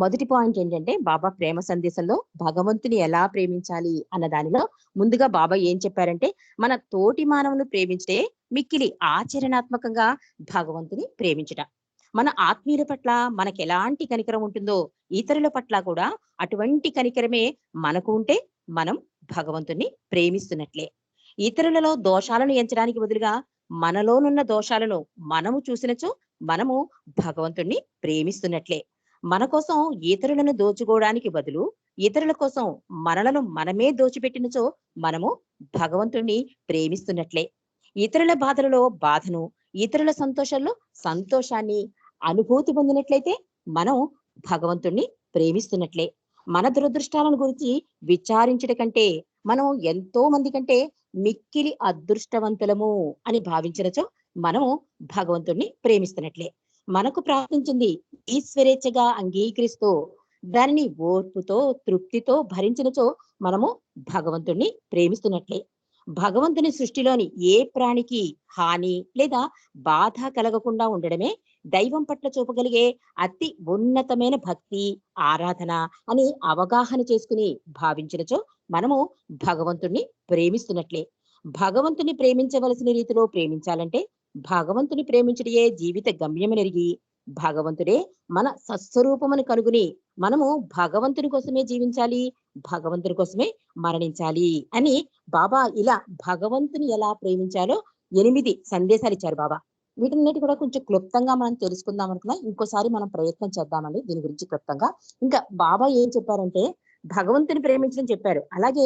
మొదటి పాయింట్ ఏంటంటే బాబా ప్రేమ సందేశంలో భగవంతుని ఎలా ప్రేమించాలి అన్న దానిలో ముందుగా బాబా ఏం చెప్పారంటే మన తోటి మానవుని ప్రేమించే మిక్కిలి ఆచరణాత్మకంగా భగవంతుని ప్రేమించుట. మన ఆత్మీయుల పట్ల మనకు ఎలాంటి కనికరం ఉంటుందో ఇతరుల పట్ల కూడా అటువంటి కనికరమే మనకు ఉంటే మనం భగవంతుని ప్రేమిస్తున్నట్లే. ఇతరులలో దోషాలను ఎంచడానికి బదులుగా మనలోనున్న దోషాలను మనము చూసినచో మనము భగవంతుణ్ణి ప్రేమిస్తున్నట్లే. మన కోసం ఇతరులను దోచుకోవడానికి బదులు ఇతరుల కోసం మనలను మనమే దోచిపెట్టినచో మనము భగవంతుణ్ణి ప్రేమిస్తున్నట్లే. ఇతరుల బాధలలో బాధను, ఇతరుల సంతోషంలో సంతోషాన్ని అనుభూతి పొందినట్లయితే మనం భగవంతుణ్ణి ప్రేమిస్తున్నట్లే. మన దురదృష్టాలను గురించి విచారించట కంటే మనం ఎంతో మంది కంటే మిక్కిలి అదృష్టవంతులము అని భావించినచో మనము భగవంతుణ్ణి ప్రేమిస్తున్నట్లే. మనకు ప్రార్థించింది ఈశ్వరేచ్ఛగా అంగీకరిస్తూ దానిని ఓర్పుతో తృప్తితో భరించినచో మనము భగవంతుణ్ణి ప్రేమిస్తున్నట్లే. భగవంతుని సృష్టిలోని ఏ ప్రాణికి హాని లేదా బాధ కలగకుండా ఉండడమే దైవం పట్ల చూపగలిగే అతి ఉన్నతమైన భక్తి ఆరాధన అని అవగాహన చేసుకుని భావించినచో మనము భగవంతుణ్ణి ప్రేమిస్తున్నట్లే. భగవంతుని ప్రేమించవలసిన రీతిలో ప్రేమించాలంటే భగవంతుని ప్రేమించడే జీవిత గమ్యమనెరిగి భగవంతుడే మన సత్స్వరూపమని కనుగొని మనము భగవంతుని కోసమే జీవించాలి, భగవంతుని కోసమే మరణించాలి అని బాబా ఇలా భగవంతుని ఎలా ప్రేమించాలో 8 సందేశాలు ఇచ్చారు బాబా. వీటన్నిటి కూడా కొంచెం క్లుప్తంగా మనం తెలుసుకుందాం అనుకున్నా. ఇంకోసారి మనం ప్రయత్నం చేద్దామండి దీని గురించి క్లుప్తంగా. ఇంకా బాబా ఏం చెప్పారంటే భగవంతుని ప్రేమించడం చెప్పారు. అలాగే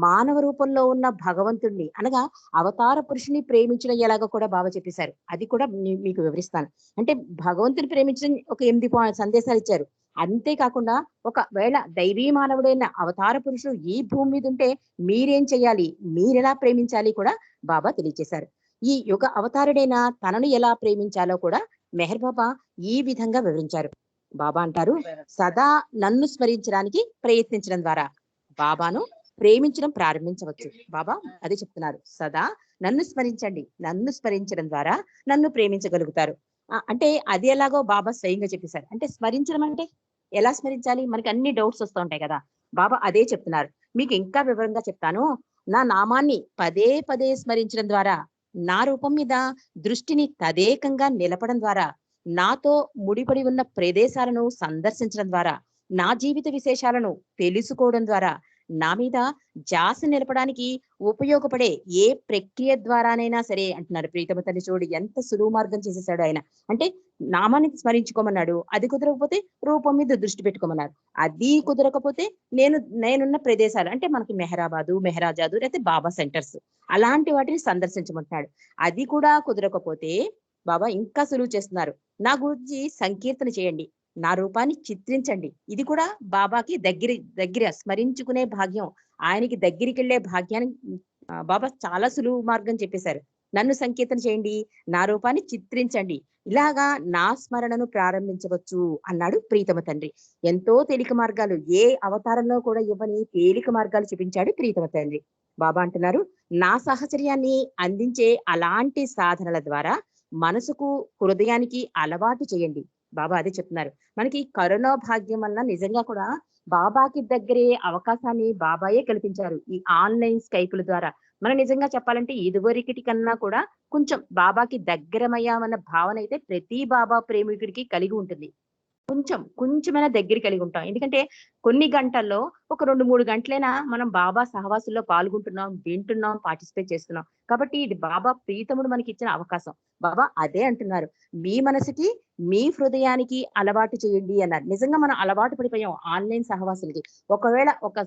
మానవ రూపంలో ఉన్న భగవంతుడిని అనగా అవతార పురుషుని ప్రేమించడం ఎలాగో కూడా బాబా చెప్పేశారు. అది కూడా మీకు వివరిస్తాను. అంటే భగవంతుని ప్రేమించడం ఒక 8 సందేశాలు ఇచ్చారు. అంతేకాకుండా ఒకవేళ దైవీ మానవుడైన అవతార పురుషుడు ఈ భూమి మీద ఉంటే మీరేం చేయాలి, మీరెలా ప్రేమించాలి కూడా బాబా తెలియజేశారు. ఈ యుగ అవతారుడైన తనను ఎలా ప్రేమించాలో కూడా మెహర్ బాబా ఈ విధంగా వివరించారు. బాబా అంటారు, సదా నన్ను స్మరించడానికి ప్రయత్నించడం ద్వారా బాబాను ప్రేమించడం ప్రారంభించవచ్చు. బాబా అదే చెప్తున్నారు, సదా నన్ను స్మరించండి, నన్ను స్మరించడం ద్వారా నన్ను ప్రేమించగలుగుతారు. అంటే అది ఎలాగో బాబా స్వయంగా చెప్పేశారు. అంటే స్మరించడం అంటే ఎలా స్మరించాలి, మనకి అన్ని డౌట్స్ వస్తూ ఉంటాయి కదా. బాబా అదే చెప్తున్నారు. మీకు ఇంకా వివరంగా చెప్తాను. నా నామాన్ని పదే పదే స్మరించడం ద్వారా, నా రూపం మీద దృష్టిని తదేకంగా నిలపడం ద్వారా, నాతో ముడిపడి ఉన్న ప్రదేశాలను సందర్శించడం ద్వారా, నా జీవిత విశేషాలను తెలుసుకోవడం ద్వారా, నా మీద ధ్యాస నిలపడానికి ఉపయోగపడే ఏ ప్రక్రియ ద్వారానైనా సరే అంటున్నారు. ప్రీతమ తల్లి చూడు ఎంత సులువు మార్గం చేసేసాడు ఆయన. అంటే నామాన్ని స్మరించుకోమన్నాడు, అది కుదరకపోతే రూపం మీద దృష్టి పెట్టుకోమన్నారు. అది కుదరకపోతే నేనున్న ప్రదేశాలు అంటే మనకి మెహరాబాదు, మెహరాజాదు లేకపోతే బాబా సెంటర్స్ అలాంటి వాటిని సందర్శించమంటున్నాడు. అది కూడా కుదరకపోతే బాబా ఇంకా సులువు చేస్తున్నారు. నా గురించి సంకీర్తన చేయండి, నా రూపాన్ని చిత్రించండి. ఇది కూడా బాబాకి దగ్గర స్మరించుకునే భాగ్యం, ఆయనకి దగ్గరికి వెళ్ళే భాగ్యాన్ని బాబా చాలా సులువు మార్గం చెప్పేశారు. నన్ను సంకీర్తన చేయండి, నా రూపాన్ని చిత్రించండి, ఇలాగా నా స్మరణను ప్రారంభించవచ్చు అన్నాడు ప్రీతమ తండ్రి. ఎంతో తేలిక మార్గాలు, ఏ అవతారంలో కూడా ఇవ్వని తేలిక మార్గాలు చూపించాడు ప్రీతమ తండ్రి. బాబా అంటున్నారు, నా సహచర్యాన్ని అందించే అలాంటి సాధనల ద్వారా మనసుకు హృదయానికి అలవాటు చేయండి. బాబా అదే చెప్తున్నారు. మనకి కరోనా భాగ్యం వల్ల నిజంగా కూడా బాబాకి దగ్గరే అవకాశాన్ని బాబాయే కల్పించారు. ఈ ఆన్లైన్ స్కైపుల ద్వారా మనం నిజంగా చెప్పాలంటే ఇదివరకటి కన్నా కూడా కొంచెం బాబాకి దగ్గరమయ్యామన్న భావన అయితే ప్రతి బాబా ప్రేమికుడికి కలిగి ఉంటుంది. కొంచెమైనా దగ్గర కలిగి ఉంటాం. ఎందుకంటే కొన్ని గంటల్లో ఒక 2, 3 గంటలైనా మనం బాబా సహవాసంలో పాల్గొంటున్నాం, వింటున్నాం, పార్టిసిపేట్ చేస్తున్నాం. కాబట్టి ఇది బాబా ప్రీతముడు మనకిచ్చిన అవకాశం. బాబా అదే అంటున్నారు. మీ మనసుకి, మీ హృదయానికి అలవాటు చేయండి అన్నారు. నిజంగా మనం అలవాటు పడిపోయాం ఆన్‌లైన్ సహవాసాలకి. ఒకవేళ ఒక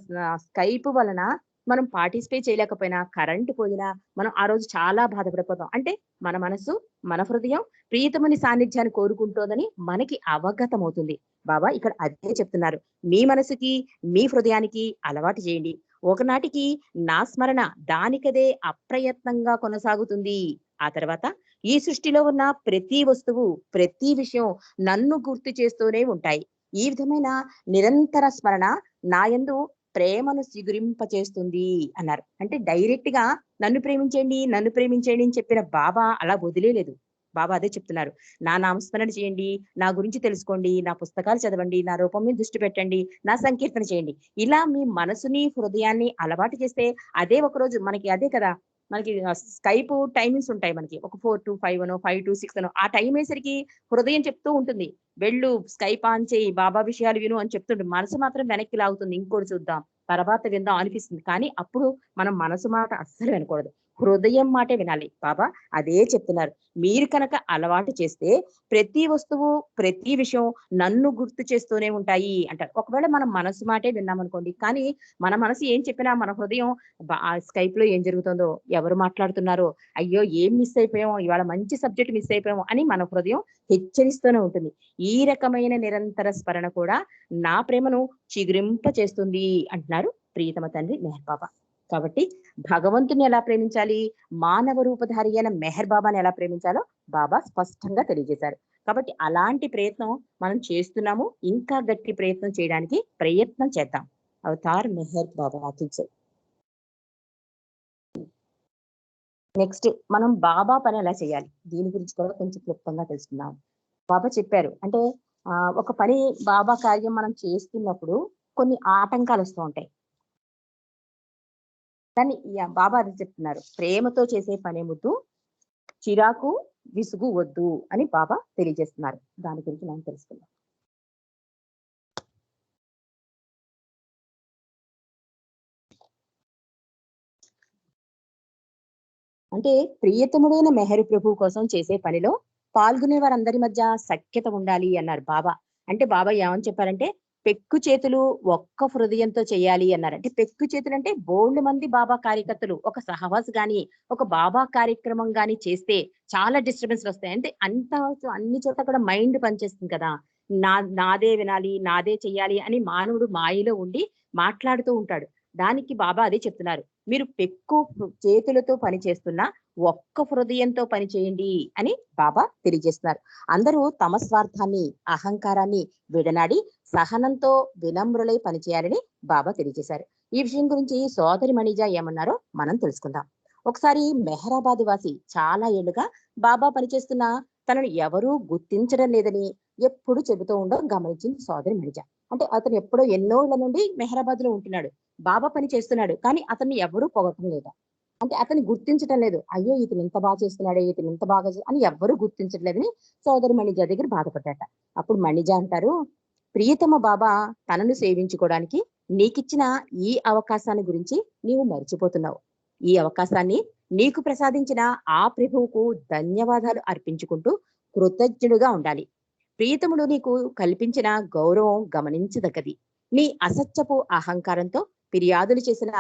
స్కైప్ వలన మనం పార్టిసిపేట్ చేయలేకపోయినా, కరెంట్ పోయినా మనం ఆ రోజు చాలా బాధపడిపోతాం. అంటే మన మనసు, మన హృదయం ప్రియతముని సాన్నిధ్యాన్ని కోరుకుంటోందని మనకి అవగతమవుతుంది. బాబా ఇక్కడ అదే చెప్తున్నారు. మీ మనసుకి, మీ హృదయానికి అలవాటు చేయండి. ఒకనాటికి నా స్మరణ దానికదే అప్రయత్నంగా కొనసాగుతుంది. ఆ తర్వాత ఈ సృష్టిలో ఉన్న ప్రతి వస్తువు, ప్రతి విషయం నన్ను గుర్తు చేస్తూనే ఉంటాయి. ఈ విధమైన నిరంతర స్మరణ నాయందు ప్రేమను చిగురింపచేస్తుంది అన్నారు. అంటే డైరెక్ట్ గా నన్ను ప్రేమించేయండి అని చెప్పిన బాబా అలా వదిలేయలేదు. బాబా అదే చెప్తున్నారు. నా నామస్మరణ చేయండి, నా గురించి తెలుసుకోండి, నా పుస్తకాలు చదవండి, నా రూపం మీద దృష్టి పెట్టండి, నా సంకీర్తన చేయండి. ఇలా మీ మనసుని, హృదయాన్ని అలవాటు చేస్తే అదే ఒకరోజు మనకి అదే కదా! మనకి స్కైప్ టైమింగ్స్ ఉంటాయి మనకి. ఒక 4-5 అనో, 5-6 అనో ఆ టైం అయ్యేసరికి హృదయం చెప్తూ ఉంటుంది. వెళ్ళు స్కైప్ ఆన్ చేయి, బాబా విషయాలు విను అని చెప్తుంటుంది. మనసు మాత్రం వెనక్కి లాగుతుంది. ఇంకోటి చూద్దాం, తర్వాత విందాం అనిపిస్తుంది. కానీ అప్పుడు మనం మనసు మాట అస్సలు వినకూడదు. హృదయం మాటే వినాలి. బాబా అదే చెప్తున్నారు. మీరు కనుక అలవాటు చేస్తే ప్రతి వస్తువు, ప్రతి విషయం నన్ను గుర్తు చేస్తూనే ఉంటాయి అంటారు. ఒకవేళ మనం మనసు మాటే విన్నామనుకోండి, కానీ మన మనసు ఏం చెప్పినా మన హృదయం స్కైప్ లో ఏం జరుగుతుందో, ఎవరు మాట్లాడుతున్నారో, అయ్యో ఏం మిస్ అయిపోయామో, ఇవాళ మంచి సబ్జెక్ట్ మిస్ అయిపోయామో అని మన హృదయం హెచ్చరిస్తూనే ఉంటుంది. ఈ రకమైన నిరంతర స్మరణ కూడా నా ప్రేమను చిగురింప చేస్తుంది అంటున్నారు ప్రియతమ తండ్రి మెహర్ బాబా. కాబట్టి భగవంతుని ఎలా ప్రేమించాలి, మానవ రూపధారి అయిన మెహర్ బాబాని ఎలా ప్రేమించాలో బాబా స్పష్టంగా తెలియజేశారు. కాబట్టి అలాంటి ప్రయత్నం మనం చేస్తున్నాము. ఇంకా గట్టి ప్రయత్నం చేయడానికి ప్రయత్నం చేద్దాం. అవతార్ మెహర్ బాబా ఆశీస్సు. నెక్స్ట్ మనం బాబా పని ఎలా చేయాలి దీని గురించి కూడా కొంచెం క్లుప్తంగా తెలుసుకుందాం. బాబా చెప్పారు. అంటే ఒక పని బాబా కార్యం మనం చేస్తున్నప్పుడు కొన్ని ఆటంకాలు వస్తూ ఉంటాయి. కానీ బాబా అది చెప్తున్నారు. ప్రేమతో చేసే పనే ముద్దు, చిరాకు విసుగు వద్దు అని బాబా తెలియజేస్తున్నారు. దాని గురించి మనం తెలుసుకుందాం. అంటే ప్రియతముడైన మెహరు ప్రభు కోసం చేసే పనిలో పాల్గొనే వారందరి మధ్య సఖ్యత ఉండాలి అన్నారు బాబా. అంటే బాబా ఏమని చెప్పారంటే పెక్కు చేతులు ఒక్క హృదయంతో చేయాలి అన్నారు. అంటే పెక్కు చేతులు అంటే బోల్డ్ మంది బాబా కార్యకర్తలు ఒక సహవాస్ గాని ఒక బాబా కార్యక్రమం గాని చేస్తే చాలా డిస్టర్బెన్స్ వస్తాయి. అంటే అన్ని చోట్ల కూడా మైండ్ పనిచేస్తుంది కదా. నాదే వినాలి, నాదే చెయ్యాలి అని మానవుడు మాయలో ఉండి మాట్లాడుతూ ఉంటాడు. దానికి బాబా అదే చెప్తున్నారు. మీరు పెక్కు చేతులతో పని చేస్తున్నా ఒక్క హృదయంతో పని చేయండి అని బాబా తెలియజేస్తున్నారు. అందరూ తమ స్వార్థాన్ని, అహంకారాన్ని విడనాడి సహనంతో వినమ్రులై పనిచేయాలని బాబా తెలియజేశారు. ఈ విషయం గురించి సోదరి మణిజా ఏమన్నారో మనం తెలుసుకుందాం. ఒకసారి మెహరాబాద్ వాసి చాలా ఏళ్లుగా బాబా పనిచేస్తున్న తనను ఎవరూ గుర్తించడం లేదని ఎప్పుడు చెబుతూ ఉండో గమనించింది సోదరి మణిజ. అంటే అతను ఎప్పుడో ఎన్నో ఏళ్ల నుండి మెహరాబాద్ లో ఉంటున్నాడు. బాబా పని చేస్తున్నాడు. కానీ అతన్ని ఎవరూ పొగటం లేదు. అంటే అతన్ని గుర్తించటం లేదు. అయ్యో ఇతను ఇంత బాగా చేస్తున్నాడే, ఇతను ఇంత బాగా అని ఎవ్వరూ గుర్తించట్లేదని సోదరి మణిజ దగ్గర బాధపడ్డాట. అప్పుడు మణిజ అంటారు, ప్రియతమ బాబా తనను సేవించుకోవడానికి నీకిచ్చిన ఈ అవకాశాన్ని గురించి నీవు మర్చిపోతున్నావు. ఈ అవకాశాన్ని నీకు ప్రసాదించిన ఆ ప్రభువుకు ధన్యవాదాలు అర్పించుకుంటూ కృతజ్ఞుడుగా ఉండాలి. ప్రియతముడు నీకు కల్పించిన గౌరవం గమనించదగ్గది. నీ అసత్యపు అహంకారంతో ఫిర్యాదులు చేసిన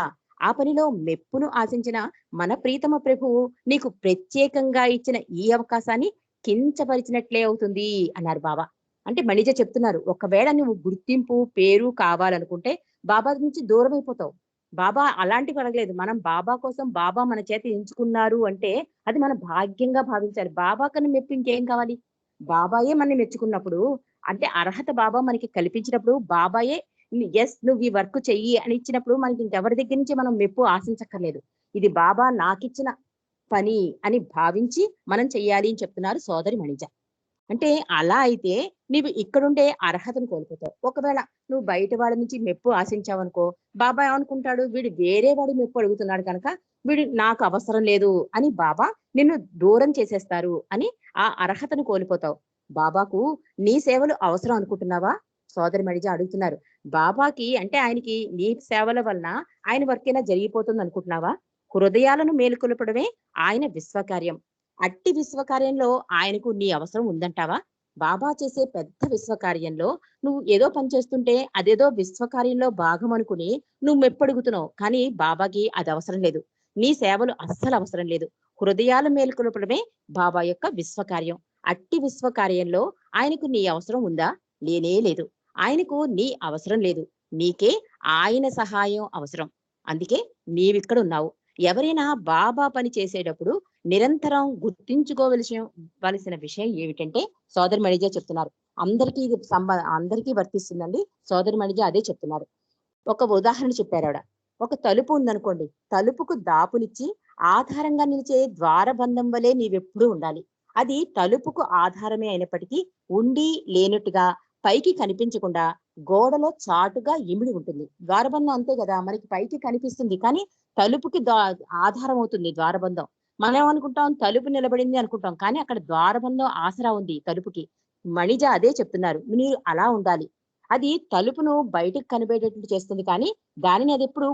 ఆ పనిలో మెప్పును ఆశించిన మన ప్రీతమ ప్రభువు నీకు ప్రత్యేకంగా ఇచ్చిన ఈ అవకాశాన్ని కించపరిచినట్లే అవుతుంది అన్నారు బాబా. అంటే మణిజ చెప్తున్నారు, ఒకవేళ నువ్వు గుర్తింపు పేరు కావాలనుకుంటే బాబా నుంచి దూరం అయిపోతావు. బాబా అలాంటివి అడగలేదు. మనం బాబా కోసం బాబా మన చేత ఎంచుకున్నారు అంటే అది మన భాగ్యంగా భావించాలి. బాబా కన్నా మెప్పు ఇంకేం కావాలి? బాబాయే మనని మెచ్చుకున్నప్పుడు, అంటే అర్హత బాబా మనకి కల్పించినప్పుడు, బాబాయే ఎస్ నువ్వు ఈ వర్క్ చెయ్యి అని ఇచ్చినప్పుడు మనకి ఇంకెవరి దగ్గర నుంచి మనం మెప్పు ఆశించక్కర్లేదు. ఇది బాబా నాకిచ్చిన పని అని భావించి మనం చెయ్యాలి అని చెప్తున్నారు సోదరి మణిజ. అంటే అలా అయితే నీవు ఇక్కడుండే అర్హతను కోల్పోతావు. ఒకవేళ నువ్వు బయట వాడి నుంచి మెప్పు ఆశించావనుకో, బాబా ఏమనుకుంటాడు, వీడు వేరే వాడి మెప్పు అడుగుతున్నాడు కనుక వీడు నాకు అవసరం లేదు అని బాబా నిన్ను దూరం చేసేస్తారు అని ఆ అర్హతను కోల్పోతావు. బాబాకు నీ సేవలు అవసరం అనుకుంటున్నావా? సోదరి మణిజ అడుగుతున్నారు. బాబాకి అంటే ఆయనకి నీ సేవల వలన ఆయన వర్కైనా జరిగిపోతుంది అనుకుంటున్నావా? హృదయాలను మేలుకొల్పడమే ఆయన విశ్వకార్యం. అట్టి విశ్వకార్యంలో ఆయనకు నీ అవసరం ఉందంటావా? బాబా చేసే పెద్ద విశ్వకార్యంలో నువ్వు ఏదో పని చేస్తుంటే అదేదో విశ్వకార్యంలో భాగం అనుకుని నువ్వు మెప్పడుగుతున్నావు. కానీ బాబాకి అది అవసరం లేదు. నీ సేవలు అస్సలు అవసరం లేదు. హృదయాలు మేలుకొల్పడమే బాబా యొక్క విశ్వకార్యం. అట్టి విశ్వకార్యంలో ఆయనకు నీ అవసరం ఉందా? లేనే లేదు. ఆయనకు నీ అవసరం లేదు. నీకే ఆయన సహాయం అవసరం. అందుకే నీవిక్కడ ఉన్నావు. ఎవరైనా బాబా పని చేసేటప్పుడు నిరంతరం వలసిన విషయం ఏమిటంటే సోదరి మణిజ చెప్తున్నారు. అందరికీ ఇది అందరికీ వర్తిస్తుందండి. సోదరి మణిజ అదే చెప్తున్నారు. ఒక ఉదాహరణ చెప్పారు ఆవిడ. ఒక తలుపు ఉందనుకోండి. తలుపుకు దాపునిచ్చి ఆధారంగా నిలిచే ద్వారబంధం వలె నీవెప్పుడూ ఉండాలి. అది తలుపుకు ఆధారమే అయినప్పటికీ ఉండి లేనట్టుగా పైకి కనిపించకుండా గోడలో చాటుగా ఇమిడి ఉంటుంది. ద్వారబంధం అంతే కదా, మనకి పైకి కనిపిస్తుంది కానీ తలుపుకి ఆధారం అవుతుంది ద్వారబంధం. మనం ఏమనుకుంటాం, తలుపు నిలబడింది అనుకుంటాం కానీ అక్కడ ద్వారబంధం ఆసరా ఉంది తలుపుకి. మణిజ అదే చెప్తున్నారు, మీరు అలా ఉండాలి. అది తలుపును బయటకు కనిపెట్టేటట్టు చేస్తుంది కానీ దానిని అది ఎప్పుడు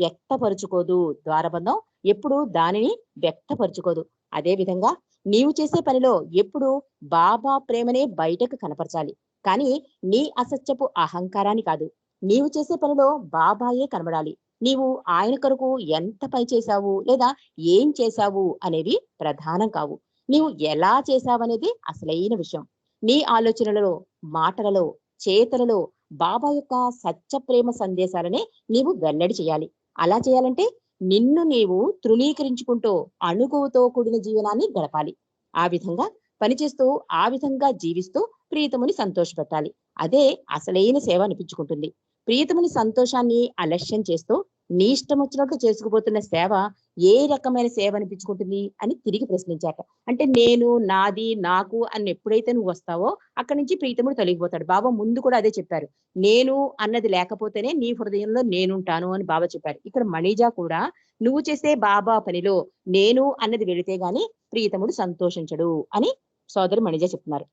వ్యక్తపరుచుకోదు. ద్వారబంధం ఎప్పుడు దానిని వ్యక్తపరుచుకోదు. అదే విధంగా నీవు చేసే పనిలో ఎప్పుడు బాబా ప్రేమనే బయటకు కనపరచాలి కానీ నీ అసత్యపు అహంకారాన్ని కాదు. నీవు చేసే పనిలో బాబాయే కనబడాలి. నీవు ఆయన కొరకు ఎంత పని చేశావు లేదా ఏం చేశావు అనేవి ప్రధానం కావు. నీవు ఎలా చేశావనేది అసలైన విషయం. నీ ఆలోచనలలో, మాటలలో, చేతలలో బాబా యొక్క సత్య ప్రేమ సందేశాలనే నీవు వెల్లడి చేయాలి. అలా చేయాలంటే నిన్ను నీవు తృణీకరించుకుంటూ అణుకువతో కూడిన జీవనాన్ని గడపాలి. ఆ విధంగా పనిచేస్తూ ఆ విధంగా జీవిస్తూ ప్రియతముని సంతోషపెట్టాలి. అదే అసలైన సేవ అనిపించుకుంటుంది. ప్రియతముని సంతోషాన్ని అలక్ష్యం చేస్తూ నీ ఇష్టం వచ్చినట్లు చేసుకుపోతున్న సేవ ఏ రకమైన సేవ అనిపించుకుంటుంది అని తిరిగి ప్రశ్నించాక. అంటే నేను, నాది, నాకు అని ఎప్పుడైతే నువ్వు వస్తావో అక్కడి నుంచి ప్రీతముడు తొలగిపోతాడు. బాబా ముందు కూడా అదే చెప్పారు. నేను అన్నది లేకపోతేనే నీ హృదయంలో నేనుంటాను అని బాబా చెప్పారు. ఇక్కడ మణిజా కూడా నువ్వు చేసే బాబా పనిలో నేను అన్నది వెళితే గాని ప్రియతముడు సంతోషించడు అని సోదరి మణిజ చెప్తున్నారు.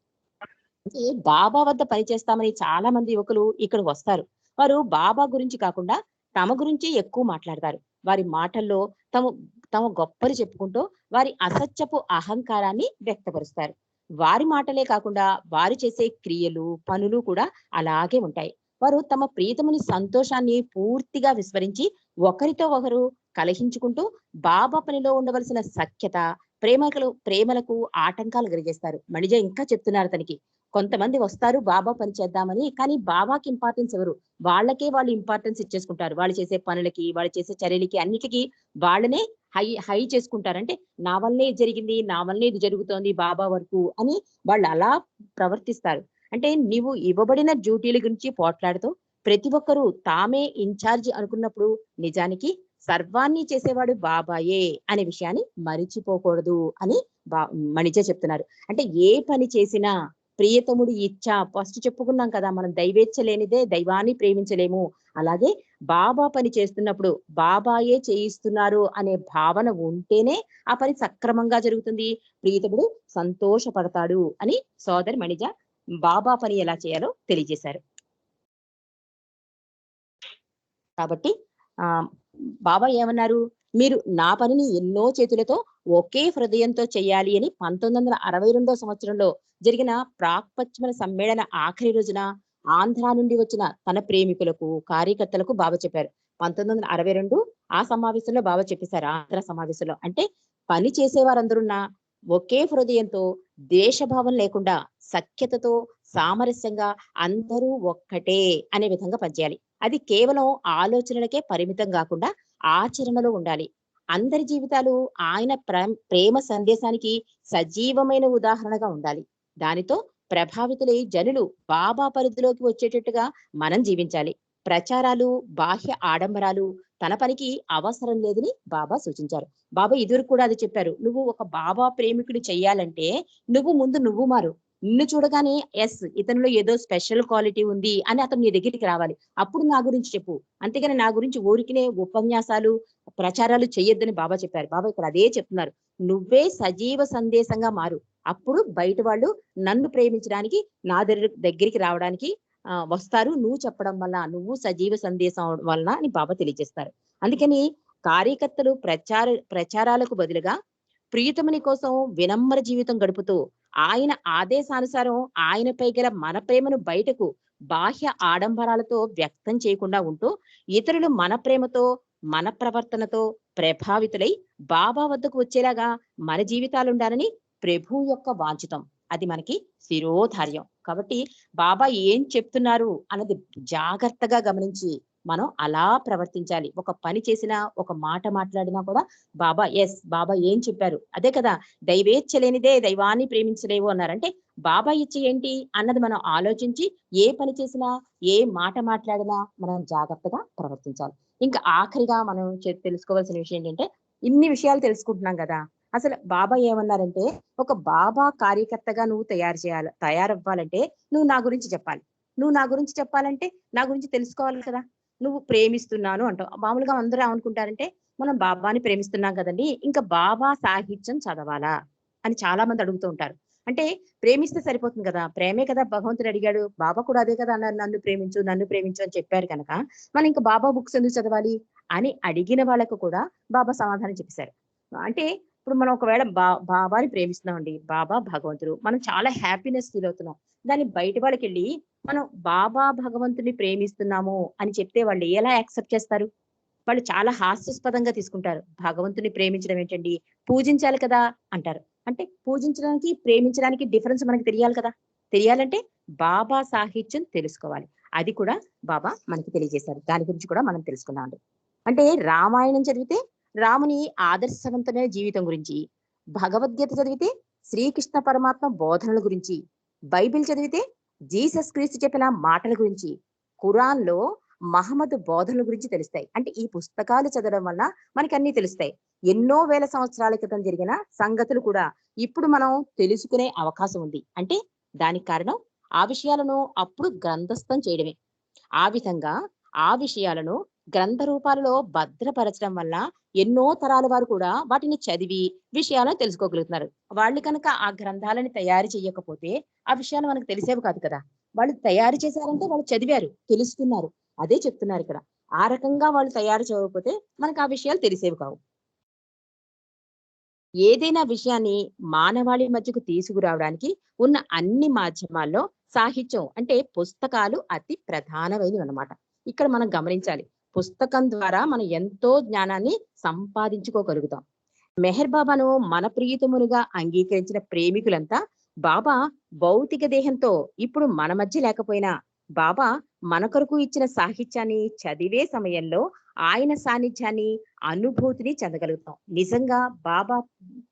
అంటే బాబా వద్ద పనిచేస్తామని చాలా మంది యువకులు ఇక్కడ వస్తారు. వారు బాబా గురించి కాకుండా తమ గురించి ఎక్కువ మాట్లాడతారు. వారి మాటల్లో తమ తమ గొప్పలు చెప్పుకుంటూ వారి అసత్యపు అహంకారాన్ని వ్యక్తపరుస్తారు. వారి మాటలే కాకుండా వారు చేసే క్రియలు, పనులు కూడా అలాగే ఉంటాయి. వారు తమ ప్రియతముని సంతోషాన్ని పూర్తిగా విస్మరించి ఒకరితో ఒకరు కలహించుకుంటూ బాబా పనిలో ఉండవలసిన సఖ్యత, ప్రేమలకు ఆటంకాలు కలిగేస్తారు. మణిజ ఇంకా చెప్తున్నారు తనకి. కొంతమంది వస్తారు బాబా పని చేద్దామని, కానీ బాబాకి ఇంపార్టెన్స్ ఎవరు? వాళ్ళకే వాళ్ళు ఇంపార్టెన్స్ ఇచ్చేసుకుంటారు. వాళ్ళు చేసే పనులకి, వాళ్ళు చేసే చర్యలకి అన్నిటికీ వాళ్ళనే హై హై చేసుకుంటారు. అంటే నా వల్లే ఇది జరిగింది, నా వల్లే ఇది జరుగుతోంది బాబా వరకు అని వాళ్ళు అలా ప్రవర్తిస్తారు. అంటే నీవు ఇవ్వబడిన డ్యూటీల గురించి పోట్లాడుతూ ప్రతి ఒక్కరూ తామే ఇన్ఛార్జ్ అనుకున్నప్పుడు నిజానికి సర్వాన్ని చేసేవాడు బాబాయే అనే విషయాన్ని మరిచిపోకూడదు అని బా మణిజ చెప్తున్నారు. అంటే ఏ పని చేసినా ప్రియతముడు ఇచ్చ ఫస్ట్ చెప్పుకున్నాం కదా, మనం దైవేచ్ఛ లేనిదే దైవాన్ని ప్రేమించలేము. అలాగే బాబా పని చేస్తున్నప్పుడు బాబాయే చేయిస్తున్నారు అనే భావన ఉంటేనే ఆ పని సక్రమంగా జరుగుతుంది, ప్రియతముడు సంతోషపడతాడు అని సోదరి మణిజ బాబా పని ఎలా చేయాలో తెలియజేశారు. కాబట్టి ఆ బాబా ఏమన్నారు? మీరు నా పనిని ఎన్నో చేతులతో ఒకే హృదయంతో చేయాలి అని 1962 సంవత్సరంలో జరిగిన ప్రాక్పశ్చిమ సమ్మేళన ఆఖరి రోజున ఆంధ్ర నుండి వచ్చిన తన ప్రేమికులకు, కార్యకర్తలకు బాబా చెప్పారు. 1962 ఆ సమావేశంలో బాబా చెప్పేశారు. ఆంధ్ర సమావేశంలో అంటే పని చేసేవారందరున్న ఒకే హృదయంతో, ద్వేషభావం లేకుండా, సఖ్యతతో, సామరస్యంగా అందరూ ఒక్కటే అనే విధంగా పనిచేయాలి. అది కేవలం ఆలోచనలకే పరిమితం కాకుండా ఆచరణలో ఉండాలి. అందరి జీవితాలు ఆయన ప్రేమ సందేశానికి సజీవమైన ఉదాహరణగా ఉండాలి. దానితో ప్రభావితులై జనులు బాబా పరిధిలోకి వచ్చేటట్టుగా మనం జీవించాలి. ప్రచారాలు, బాహ్య ఆడంబరాలు తన పనికి అవసరం లేదని బాబా సూచించారు. బాబా ఇదివరకు కూడా అది చెప్పారు. నువ్వు ఒక బాబా ప్రేమికుడు చెయ్యాలంటే నువ్వు మారు. నిన్ను చూడగానే ఎస్ ఇతనిలో ఏదో స్పెషల్ క్వాలిటీ ఉంది అని అతను నీ దగ్గరికి రావాలి. అప్పుడు నా గురించి చెప్పు. అంతేగాని నా గురించి ఊరికినే ఉపన్యాసాలు, ప్రచారాలు చెయ్యొద్దని బాబా చెప్పారు. బాబా ఇక్కడ అదే చెప్తున్నారు. నువ్వే సజీవ సందేశంగా మారు. అప్పుడు బయట వాళ్ళు నన్ను ప్రేమించడానికి నా దగ్గరికి రావడానికి వస్తారు. నువ్వు చెప్పడం వల్ల, నువ్వు సజీవ సందేశం వలన అని బాబా తెలియజేస్తారు. అందుకని కార్యకర్తలు ప్రచారాలకు బదులుగా ప్రియతముని కోసం వినమ్ర జీవితం గడుపుతూ ఆయన ఆదేశానుసారం ఆయనపై గల మన ప్రేమను బయటకు బాహ్య ఆడంబరాలతో వ్యక్తం చేయకుండా ఉంటూ ఇతరులు మన ప్రేమతో, మన ప్రవర్తనతో ప్రభావితులై బాబా వద్దకు వచ్చేలాగా మన జీవితాలుండాలని ప్రభు యొక్క వాంఛితం. అది మనకి శిరోధార్యం. కాబట్టి బాబా ఏం చెప్తున్నారు అన్నది జాగ్రత్తగా గమనించి మనం అలా ప్రవర్తించాలి. ఒక పని చేసినా, ఒక మాట మాట్లాడినా కూడా బాబా ఏం చెప్పారు? అదే కదా, దైవేచ్ఛ లేనిదే దైవాన్ని ప్రేమించలేవు అన్నారు. అంటే బాబా ఇచ్చ ఏంటి అన్నది మనం ఆలోచించి ఏ పని చేసినా, ఏ మాట మాట్లాడినా మనం జాగ్రత్తగా ప్రవర్తించాలి. ఇంకా ఆఖరిగా మనం తెలుసుకోవాల్సిన విషయం ఏంటంటే, ఇన్ని విషయాలు తెలుసుకుంటున్నాం కదా, అసలు బాబా ఏమన్నారంటే, ఒక బాబా కార్యకర్తగా నువ్వు తయారవ్వాలంటే నువ్వు నా గురించి చెప్పాలి. నువ్వు నా గురించి చెప్పాలంటే నా గురించి తెలుసుకోవాలి కదా. నువ్వు ప్రేమిస్తున్నాను అంటావు. మామూలుగా అందరూ ఏమనుకుంటారంటే, మనం బాబాని ప్రేమిస్తున్నాం కదండి, ఇంకా బాబా సాహిత్యం చదవాలా అని చాలా మంది అడుగుతూ ఉంటారు. అంటే ప్రేమిస్తే సరిపోతుంది కదా, ప్రేమే కదా భగవంతుడు అడిగాడు, బాబా కూడా అదే కదా అన్నారు, నన్ను ప్రేమించు అని చెప్పారు కనుక మనం ఇంకా బాబా బుక్స్ ఎందుకు చదవాలి అని అడిగిన వాళ్ళకు కూడా బాబా సమాధానం చెప్పేశారు. అంటే ఇప్పుడు మనం ఒకవేళ బాబాని ప్రేమిస్తున్నామండి, బాబా భగవంతుడు, మనం చాలా హ్యాపీనెస్ ఫీల్ అవుతున్నాం. దాన్ని బయట వాళ్ళకి వెళ్ళి మనం బాబా భగవంతుని ప్రేమిస్తున్నాము అని చెప్తే వాళ్ళు ఎలా యాక్సెప్ట్ చేస్తారు? వాళ్ళు చాలా హాస్యాస్పదంగా తీసుకుంటారు. భగవంతుని ప్రేమించడం ఏంటండి, పూజించాలి కదా అంటారు. అంటే పూజించడానికి, ప్రేమించడానికి డిఫరెన్స్ మనకి తెలియాలి కదా. తెలియాలంటే బాబా సాహిత్యం తెలుసుకోవాలి. అది కూడా బాబా మనకి తెలియజేశారు. దాని గురించి కూడా మనం తెలుసుకుందాం అండి. అంటే రామాయణం చదివితే రాముని ఆదర్శవంతమైన జీవితం గురించి, భగవద్గీత చదివితే శ్రీకృష్ణ పరమాత్మ బోధనల గురించి, బైబిల్ చదివితే జీసస్ క్రీస్తు చెప్పిన మాటల గురించి, ఖురాన్ లో మహమ్మద్ బోధనల గురించి తెలుస్తాయి. అంటే ఈ పుస్తకాలు చదవడం వల్ల మనకి అన్ని తెలుస్తాయి. ఎన్నో వేల సంవత్సరాల క్రితం జరిగిన సంగతులు కూడా ఇప్పుడు మనం తెలుసుకునే అవకాశం ఉంది. అంటే దానికి కారణం ఆ విషయాలను అప్పుడు గ్రంథస్థం చేయడమే. ఆ విధంగా ఆ విషయాలను గ్రంథ రూపాలలో భద్రపరచడం వల్ల ఎన్నో తరాల వారు కూడా వాటిని చదివి విషయాలను తెలుసుకోగలుగుతున్నారు. వాళ్ళు కనుక ఆ గ్రంథాలను తయారు చేయకపోతే ఆ విషయాలు మనకు తెలిసేవి కాదు కదా. వాళ్ళు తయారు చేశారంటే వాళ్ళు చదివారు, తెలుసుకున్నారు. అదే చెప్తున్నారు ఇక్కడ. ఆ రకంగా వాళ్ళు తయారు చేయకపోతే మనకు ఆ విషయాలు తెలిసేవి కావు. ఏదైనా విషయాన్ని మానవాళి మధ్యకు తీసుకురావడానికి ఉన్న అన్ని మాధ్యమాల్లో సాహిత్యం అంటే పుస్తకాలు అతి ప్రధానమైనవి అన్నమాట. ఇక్కడ మనం గమనించాలి. పుస్తకం ద్వారా మనం ఎంతో జ్ఞానాన్ని సంపాదించుకోగలుగుతాం. మెహర్ బాబాను మన ప్రియతమునిగా అంగీకరించిన ప్రేమికులంతా బాబా భౌతిక దేహంతో ఇప్పుడు మన మధ్య లేకపోయినా బాబా మన కొరకు ఇచ్చిన సాహిత్యాన్ని చదివే సమయంలో ఆయన సాన్నిధ్యాన్ని, అనుభూతిని చెందగలుగుతాం. నిజంగా బాబా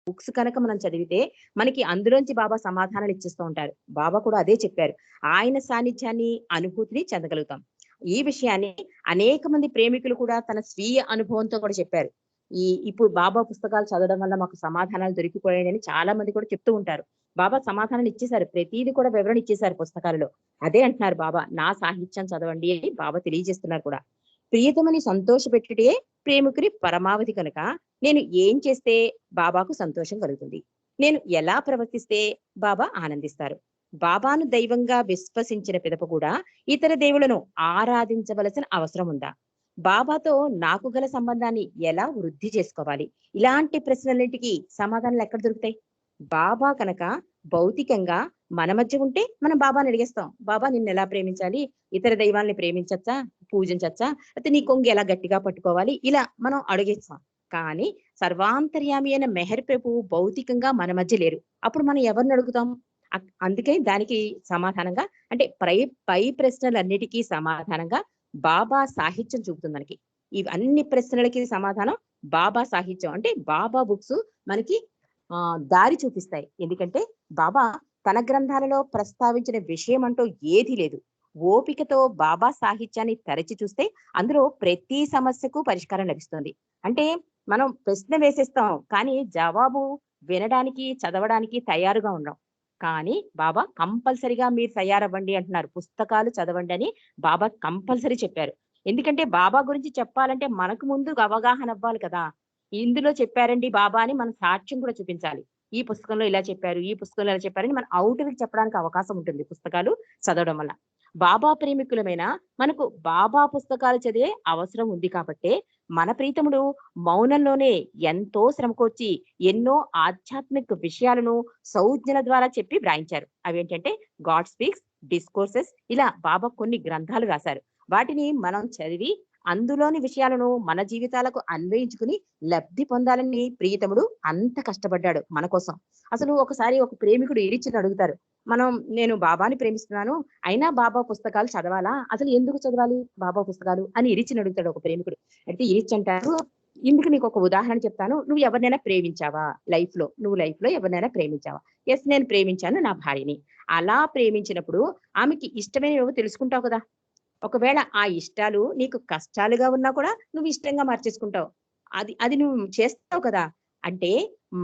బుక్స్ కనుక మనం చదివితే మనకి అందులోంచి బాబా సమాధానాలు ఇచ్చేస్తూ ఉంటారు. బాబా కూడా అదే చెప్పారు. ఆయన సాన్నిధ్యాన్ని, అనుభూతిని చెందగలుగుతాం. ఈ విషయాన్ని అనేక మంది ప్రేమికులు కూడా తన స్వీయ అనుభవంతో కూడా చెప్పారు. ఇప్పుడు బాబా పుస్తకాలు చదవడం వల్ల మాకు సమాధానాలు దొరికిపోయాయని చాలా మంది కూడా చెప్తూ ఉంటారు. బాబా సమాధానాలు ఇచ్చేశారు. ప్రతీది కూడా వివరణ ఇచ్చేశారు పుస్తకాలలో. అదే అంటున్నారు బాబా, నా సాహిత్యం చదవండి అని బాబా తెలియజేస్తున్నారు కూడా. ప్రియతమని సంతోషపెట్టుటే ప్రేమికుని పరమావధి కనుక నేను ఏం చేస్తే బాబాకు సంతోషం కలుగుతుంది, నేను ఎలా ప్రవర్తిస్తే బాబా ఆనందిస్తారు. బాబాను దైవంగా విశ్వసించిన పిదప కూడా ఇతర దేవులను ఆరాధించవలసిన అవసరం ఉందా? బాబాతో నాకు గల సంబంధాన్ని ఎలా వృద్ధి చేసుకోవాలి? ఇలాంటి ప్రశ్నలన్నిటికీ సమాధానాలు ఎక్కడ దొరుకుతాయి? బాబా కనుక భౌతికంగా మన మధ్య ఉంటే మనం బాబాని అడిగేస్తాం. బాబా నిన్ను ఎలా ప్రేమించాలి? ఇతర దైవాల్ని ప్రేమించచ్చా? పూజించచ్చా? అయితే నీ కొంగు ఎలా గట్టిగా పట్టుకోవాలి? ఇలా మనం అడిగేస్తాం. కానీ సర్వాంతర్యామి అయిన మెహర్ ప్రభువు భౌతికంగా మన మధ్య లేరు. అప్పుడు మనం ఎవరిని అడుగుతాం? అందుకే దానికి సమాధానంగా అంటే పై ప్రశ్నలన్నిటికీ సమాధానంగా బాబా సాహిత్యం చూపుతుంది మనకి. అన్ని ప్రశ్నలకి సమాధానం బాబా సాహిత్యం అంటే బాబా బుక్స్ మనకి దారి చూపిస్తాయి. ఎందుకంటే బాబా తన గ్రంథాలలో ప్రస్తావించిన విషయం అంటూ ఏది లేదు. ఓపికతో బాబా సాహిత్యాన్ని తరచి చూస్తే అందులో ప్రతి సమస్యకు పరిష్కారం లభిస్తుంది. అంటే మనం ప్రశ్న వేసేస్తాం, కానీ జవాబు వినడానికి, చదవడానికి తయారుగా ఉన్నాం. కానీ బాబా కంపల్సరిగా మీరు తయారవ్వండి అంటున్నారు. పుస్తకాలు చదవండి అని బాబా కంపల్సరీ చెప్పారు. ఎందుకంటే బాబా గురించి చెప్పాలంటే మనకు ముందు అవగాహన అవ్వాలి కదా. ఇందులో చెప్పారండి బాబా అని మనం సాక్ష్యం కూడా చూపించాలి. ఈ పుస్తకంలో ఇలా చెప్పారు, ఈ పుస్తకంలో ఇలా చెప్పారని మన ఔటర్కి చెప్పడానికి అవకాశం ఉంటుంది పుస్తకాలు చదవడం వల్ల. బాబా ప్రేమికులమైన మనకు బాబా పుస్తకాలు చదివే అవసరం ఉంది కాబట్టే మన ప్రీతముడు మౌనంలోనే ఎంతో శ్రమకొచ్చి ఎన్నో ఆధ్యాత్మిక విషయాలను సౌజ్ఞల ద్వారా చెప్పి వ్రాయించారు. అవేంటంటే గాడ్ స్పీక్స్, డిస్కోర్సెస్, ఇలా బాబా కొన్ని గ్రంథాలు రాశారు. వాటిని మనం చదివి అందులోని విషయాలను మన జీవితాలకు అన్వయించుకుని లబ్ధి పొందాలని ప్రియతముడు అంత కష్టపడ్డాడు మన కోసం. అసలు ఒకసారి ఒక ప్రేమికుడు ఇరిచిని అడుగుతారు, నేను బాబాని ప్రేమిస్తున్నాను, అయినా బాబా పుస్తకాలు చదవాలా? అసలు ఎందుకు చదవాలి బాబా పుస్తకాలు అని ఇరిచిని అడుగుతాడు ఒక ప్రేమికుడు. అయితే ఇరిచి అంటారు, ఇందుకు నీకు ఒక ఉదాహరణ చెప్తాను. నువ్వు ఎవరినైనా ప్రేమించావా? నువ్వు లైఫ్ లో ఎవరినైనా ప్రేమించావా? ఎస్, నేను ప్రేమించాను నా భార్యని. అలా ప్రేమించినప్పుడు ఆమెకి ఇష్టమైనవి తెలుసుకుంటావు కదా. ఒకవేళ ఆ ఇష్టాలు నీకు కష్టాలుగా ఉన్నా కూడా నువ్వు ఇష్టంగా మార్చేసుకుంటావు. అది అది నువ్వు చేస్తావు కదా. అంటే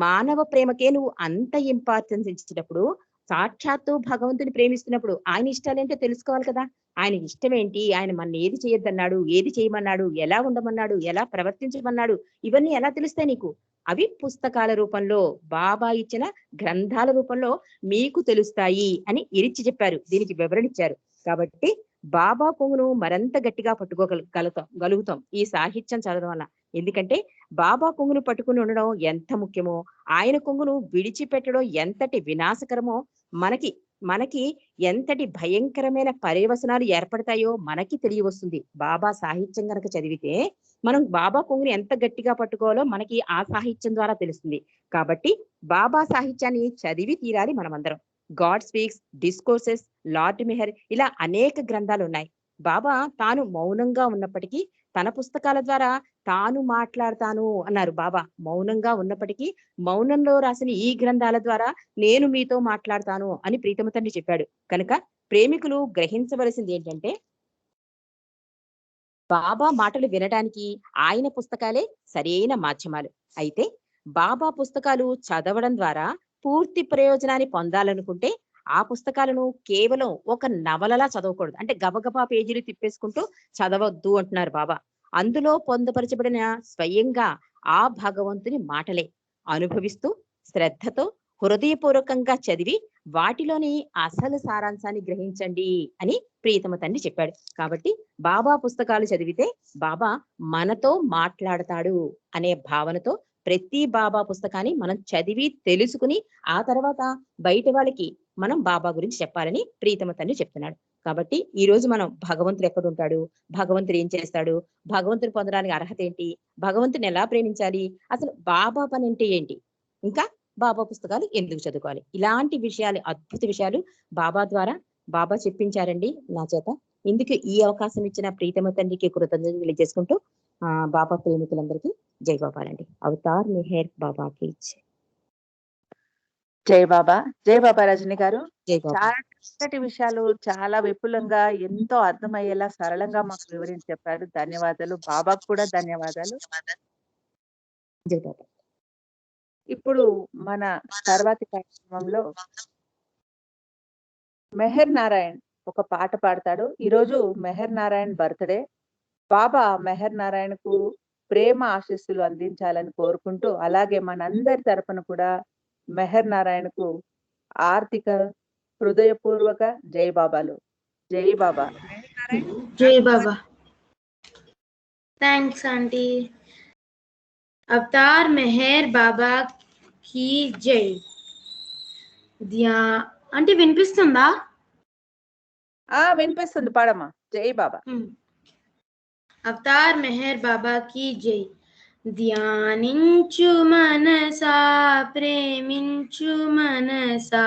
మానవ ప్రేమకే నువ్వు అంత ఇంపార్టెన్స్ ఇచ్చినప్పుడు, సాక్షాత్తు భగవంతుని ప్రేమిస్తున్నప్పుడు ఆయన ఇష్టాలేంటో తెలుసుకోవాలి కదా. ఆయన ఇష్టం ఏంటి, ఆయన మన ఏది చేయొద్దన్నాడు, ఏది చేయమన్నాడు, ఎలా ఉండమన్నాడు, ఎలా ప్రవర్తించమన్నాడు, ఇవన్నీ ఎలా తెలుస్తాయి నీకు? అవి పుస్తకాల రూపంలో, బాబా ఇచ్చిన గ్రంథాల రూపంలో మీకు తెలుస్తాయి అని ఇరిచి చెప్పారు. దీనికి వివరణ ఇచ్చారు. కాబట్టి బాబా కొంగును మరింత గట్టిగా గలుగుతాం ఈ సాహిత్యం చదవడం వల్ల. ఎందుకంటే బాబా కొంగును పట్టుకుని ఉండడం ఎంత ముఖ్యమో, ఆయన కొంగును విడిచిపెట్టడం ఎంతటి వినాశకరమో, మనకి మనకి ఎంతటి భయంకరమైన పర్యవసనాలు ఏర్పడతాయో మనకి తెలియవస్తుంది. బాబా సాహిత్యం గనక చదివితే మనం బాబా కొంగుని ఎంత గట్టిగా పట్టుకోవాలో మనకి ఆ సాహిత్యం ద్వారా తెలుస్తుంది. కాబట్టి బాబా సాహిత్యాన్ని చదివి తీరాలి మనమందరం. God speaks, discourses, Lord Meher, ఇలా అనేక గ్రంథాలు ఉన్నాయి. బాబా తాను మౌనంగా ఉన్నప్పటికీ తన పుస్తకాల ద్వారా తాను మాట్లాడతాను అన్నారు. బాబా మౌనంగా ఉన్నప్పటికీ మౌనంలో రాసిన ఈ గ్రంథాల ద్వారా నేను మీతో మాట్లాడతాను అని ప్రీతమ తండ్రి చెప్పాడు. కనుక ప్రేమికులు గ్రహించవలసింది ఏంటంటే బాబా మాటలు వినడానికి ఆయన పుస్తకాలే సరైన మాధ్యమాలు. అయితే బాబా పుస్తకాలు చదవడం ద్వారా పూర్తి ప్రయోజనాన్ని పొందాలనుకుంటే ఆ పుస్తకాలను కేవలం ఒక నవలలా చదవకూడదు. అంటే గబగబా పేజీలు తిప్పేసుకుంటూ చదవద్దు అంటున్నారు బాబా. అందులో పొందుపరచబడిన స్వయంగా ఆ భగవంతుని మాటలే అనుభవిస్తూ శ్రద్ధతో హృదయపూర్వకంగా చదివి వాటిలోని అసలు సారాంశాన్ని గ్రహించండి అని ప్రియతమ తండ్రి చెప్పాడు. కాబట్టి బాబా పుస్తకాలు చదివితే బాబా మనతో మాట్లాడతాడు అనే భావనతో ప్రతి బాబా పుస్తకాన్ని మనం చదివి తెలుసుకుని ఆ తర్వాత బయట వాళ్ళకి మనం బాబా గురించి చెప్పాలని ప్రియతమ తండ్రి చెప్తున్నాడు. కాబట్టి ఈ రోజు మనం భగవంతుడు ఎక్కడ ఉంటాడు, భగవంతుడు ఏం చేస్తాడు, భగవంతుని పొందడానికి అర్హత ఏంటి, భగవంతుని ఎలా ప్రేమించాలి, అసలు బాబా పని అంటే ఏంటి, ఇంకా బాబా పుస్తకాలు ఎందుకు చదువుకోవాలి, ఇలాంటి విషయాలు, అద్భుత విషయాలు బాబా ద్వారా బాబా చెప్పించారండి నా చేత. ఇందుకు ఈ అవకాశం ఇచ్చిన ప్రీతమ తండ్రికి కృతజ్ఞతలు తెలియజేసుకుంటూ బాబా ప్రేమికులందరికీ జై బాబాలండి. అవతార్ మెహర్ బాబాకి జై బాబా. జై బాబా రజని గారు. జై బాబా. చాలా చక్కటి విషయాలు చాలా విపులంగా ఎంతో అర్థమయ్యేలా సరళంగా మాకు వివరించి చెప్పారు. ధన్యవాదాలు. బాబాకు కూడా ధన్యవాదాలు. జై బాబా. ఇప్పుడు మన తర్వాతి కార్యక్రమంలో మెహర్ నారాయణ్ ఒక పాట పాడతాడు. ఈరోజు మెహర్ నారాయణ్ బర్త్డే. బాబా మెహర్ నారాయణకు ప్రేమ ఆశీస్సులు అందించాలని కోరుకుంటూ, అలాగే మనందరి తరపున కూడా మెహర్ నారాయణకు ఆర్థిక హృదయపూర్వక జై బాబాలు. జై బాబా. జై బాబా. Thanks aunty. అవతార్ మెహర్ బాబా की జై. అంటే వినిపిస్తుందా? వినిపిస్తుంది, పాడమ్మా. జై బాబా. అవతార్ మెహర్ బాబా की జై. ధ్యానించు మనసా, ప్రేమించు మనసా,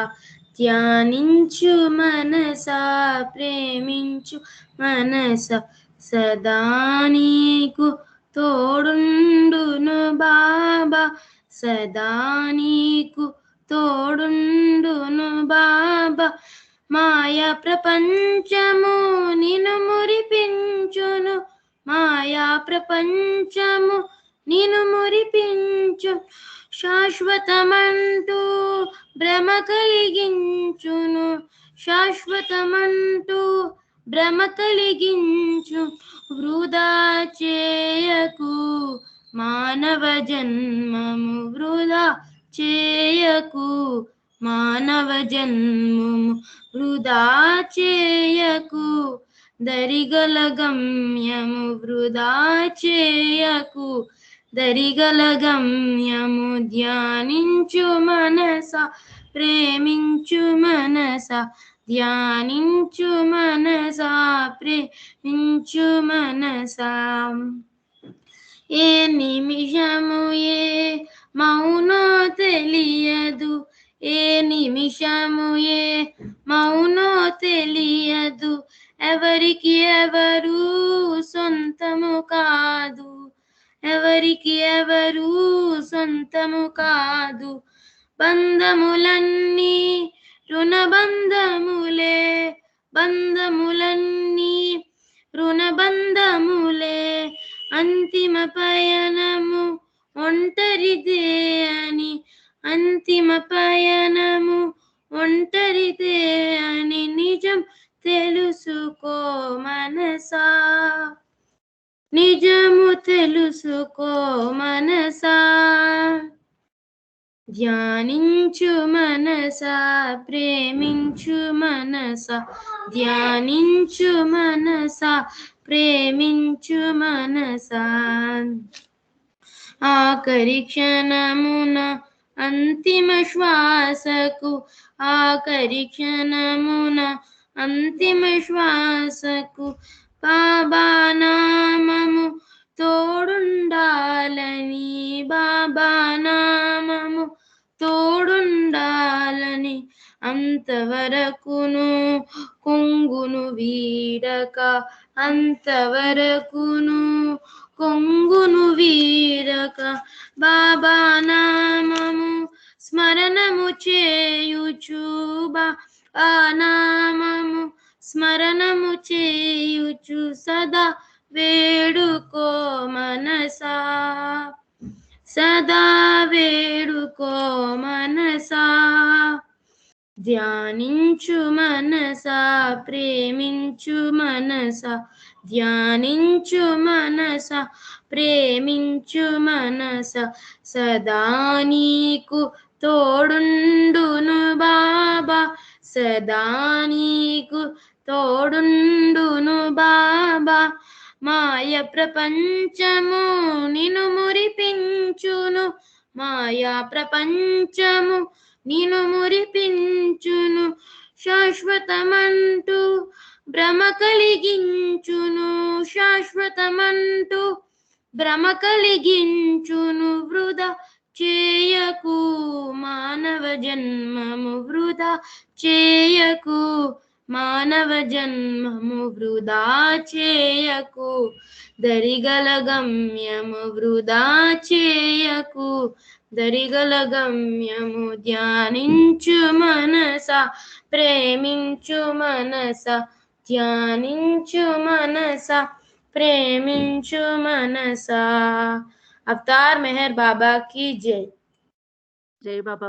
ధ్యానించు మనసా, ప్రేమించు మనసా, సదా నీకు తోడుండును బాబా, సదా నీకు తోడుండును బాబా. మాయా ప్రపంచము నిన్ను మురిపించును, మాయా ప్రపంచము నిన్ను మురిపించు, శాశ్వతమంటూ భ్రమ కలిగించును, శాశ్వతమంటూ భ్రమ కలిగించు. వృధా చేయకు మానవ జన్మము, వృధా చేయకు మానవ జన్మము, వృధా చేయకు దరిగల గమ్యము, వృధా చేయకు దరిగల గమ్యము. ధ్యానించు మనసా, ప్రేమించు మనసా, ధ్యానించు మనసా, ప్రేమించు మనసా. ఏ నిమిషము ఏ మౌనో తెలియదు, ఏ నిమిషము ఏ మౌనో తెలియదు, ఎవరికి ఎవరు సొంతము కాదు, ఎవరికి ఎవరు సొంతము కాదు. బంధములన్నీ రుణబంధములే, బంధములన్నీ రుణబంధములే, అంతిమ పయనము ఒంటరిదే అని, అంతిమ పయనము ఒంటరిదే అని నిజం తెలుసుకో మనసా, నిజము తెలుసుకో మనసా. ధ్యానించు మనసా, ప్రేమించు మనసా, ధ్యానించు మనసా, ప్రేమించు మనసా. ఆఖరి క్షణమున అంతిమ శ్వాసకు, ఆఖరి క్షణమున అంతిమ శ్వాసకు బాబా నామము తోడుండాలని, బాబా నామము తోడుండాలని, అంతవరకును కొంగును వీడక, అంతవరకును కొంగును వీడక, బాబా నామము స్మరణము చేయుచు, బాబా నామము స్మరణము చేయుచు, సదా వేడుకో మనసా, సదా వేడుకో మనసా. ధ్యానించు మనసా ప్రేమించు మనసా ధ్యానించు మనసా ప్రేమించు మనసా సదా నీకు తోడుండును బాబా సదా నీకు తోడుండును బాబా మాయ ప్రపంచము నిన్ను మురిపించును మాయా ప్రపంచము నిన్ను మురిపించును శాశ్వతమంటూ భ్రమ కలిగించును శాశ్వతమంటూ భ్రమ కలిగించును వృధా చేయకు మానవ జన్మము వృధా చేయకు మానవ జన్మము వృధా చేయకు దరిగల గమ్యము వృధా చేయకు దరిగల గమ్యము ధ్యానించు మనసా ప్రేమించు మనసా ధ్యానించు మనసా ప్రేమించు మనసా అవతార్ మెహర్ బాబా की जय జై బాబా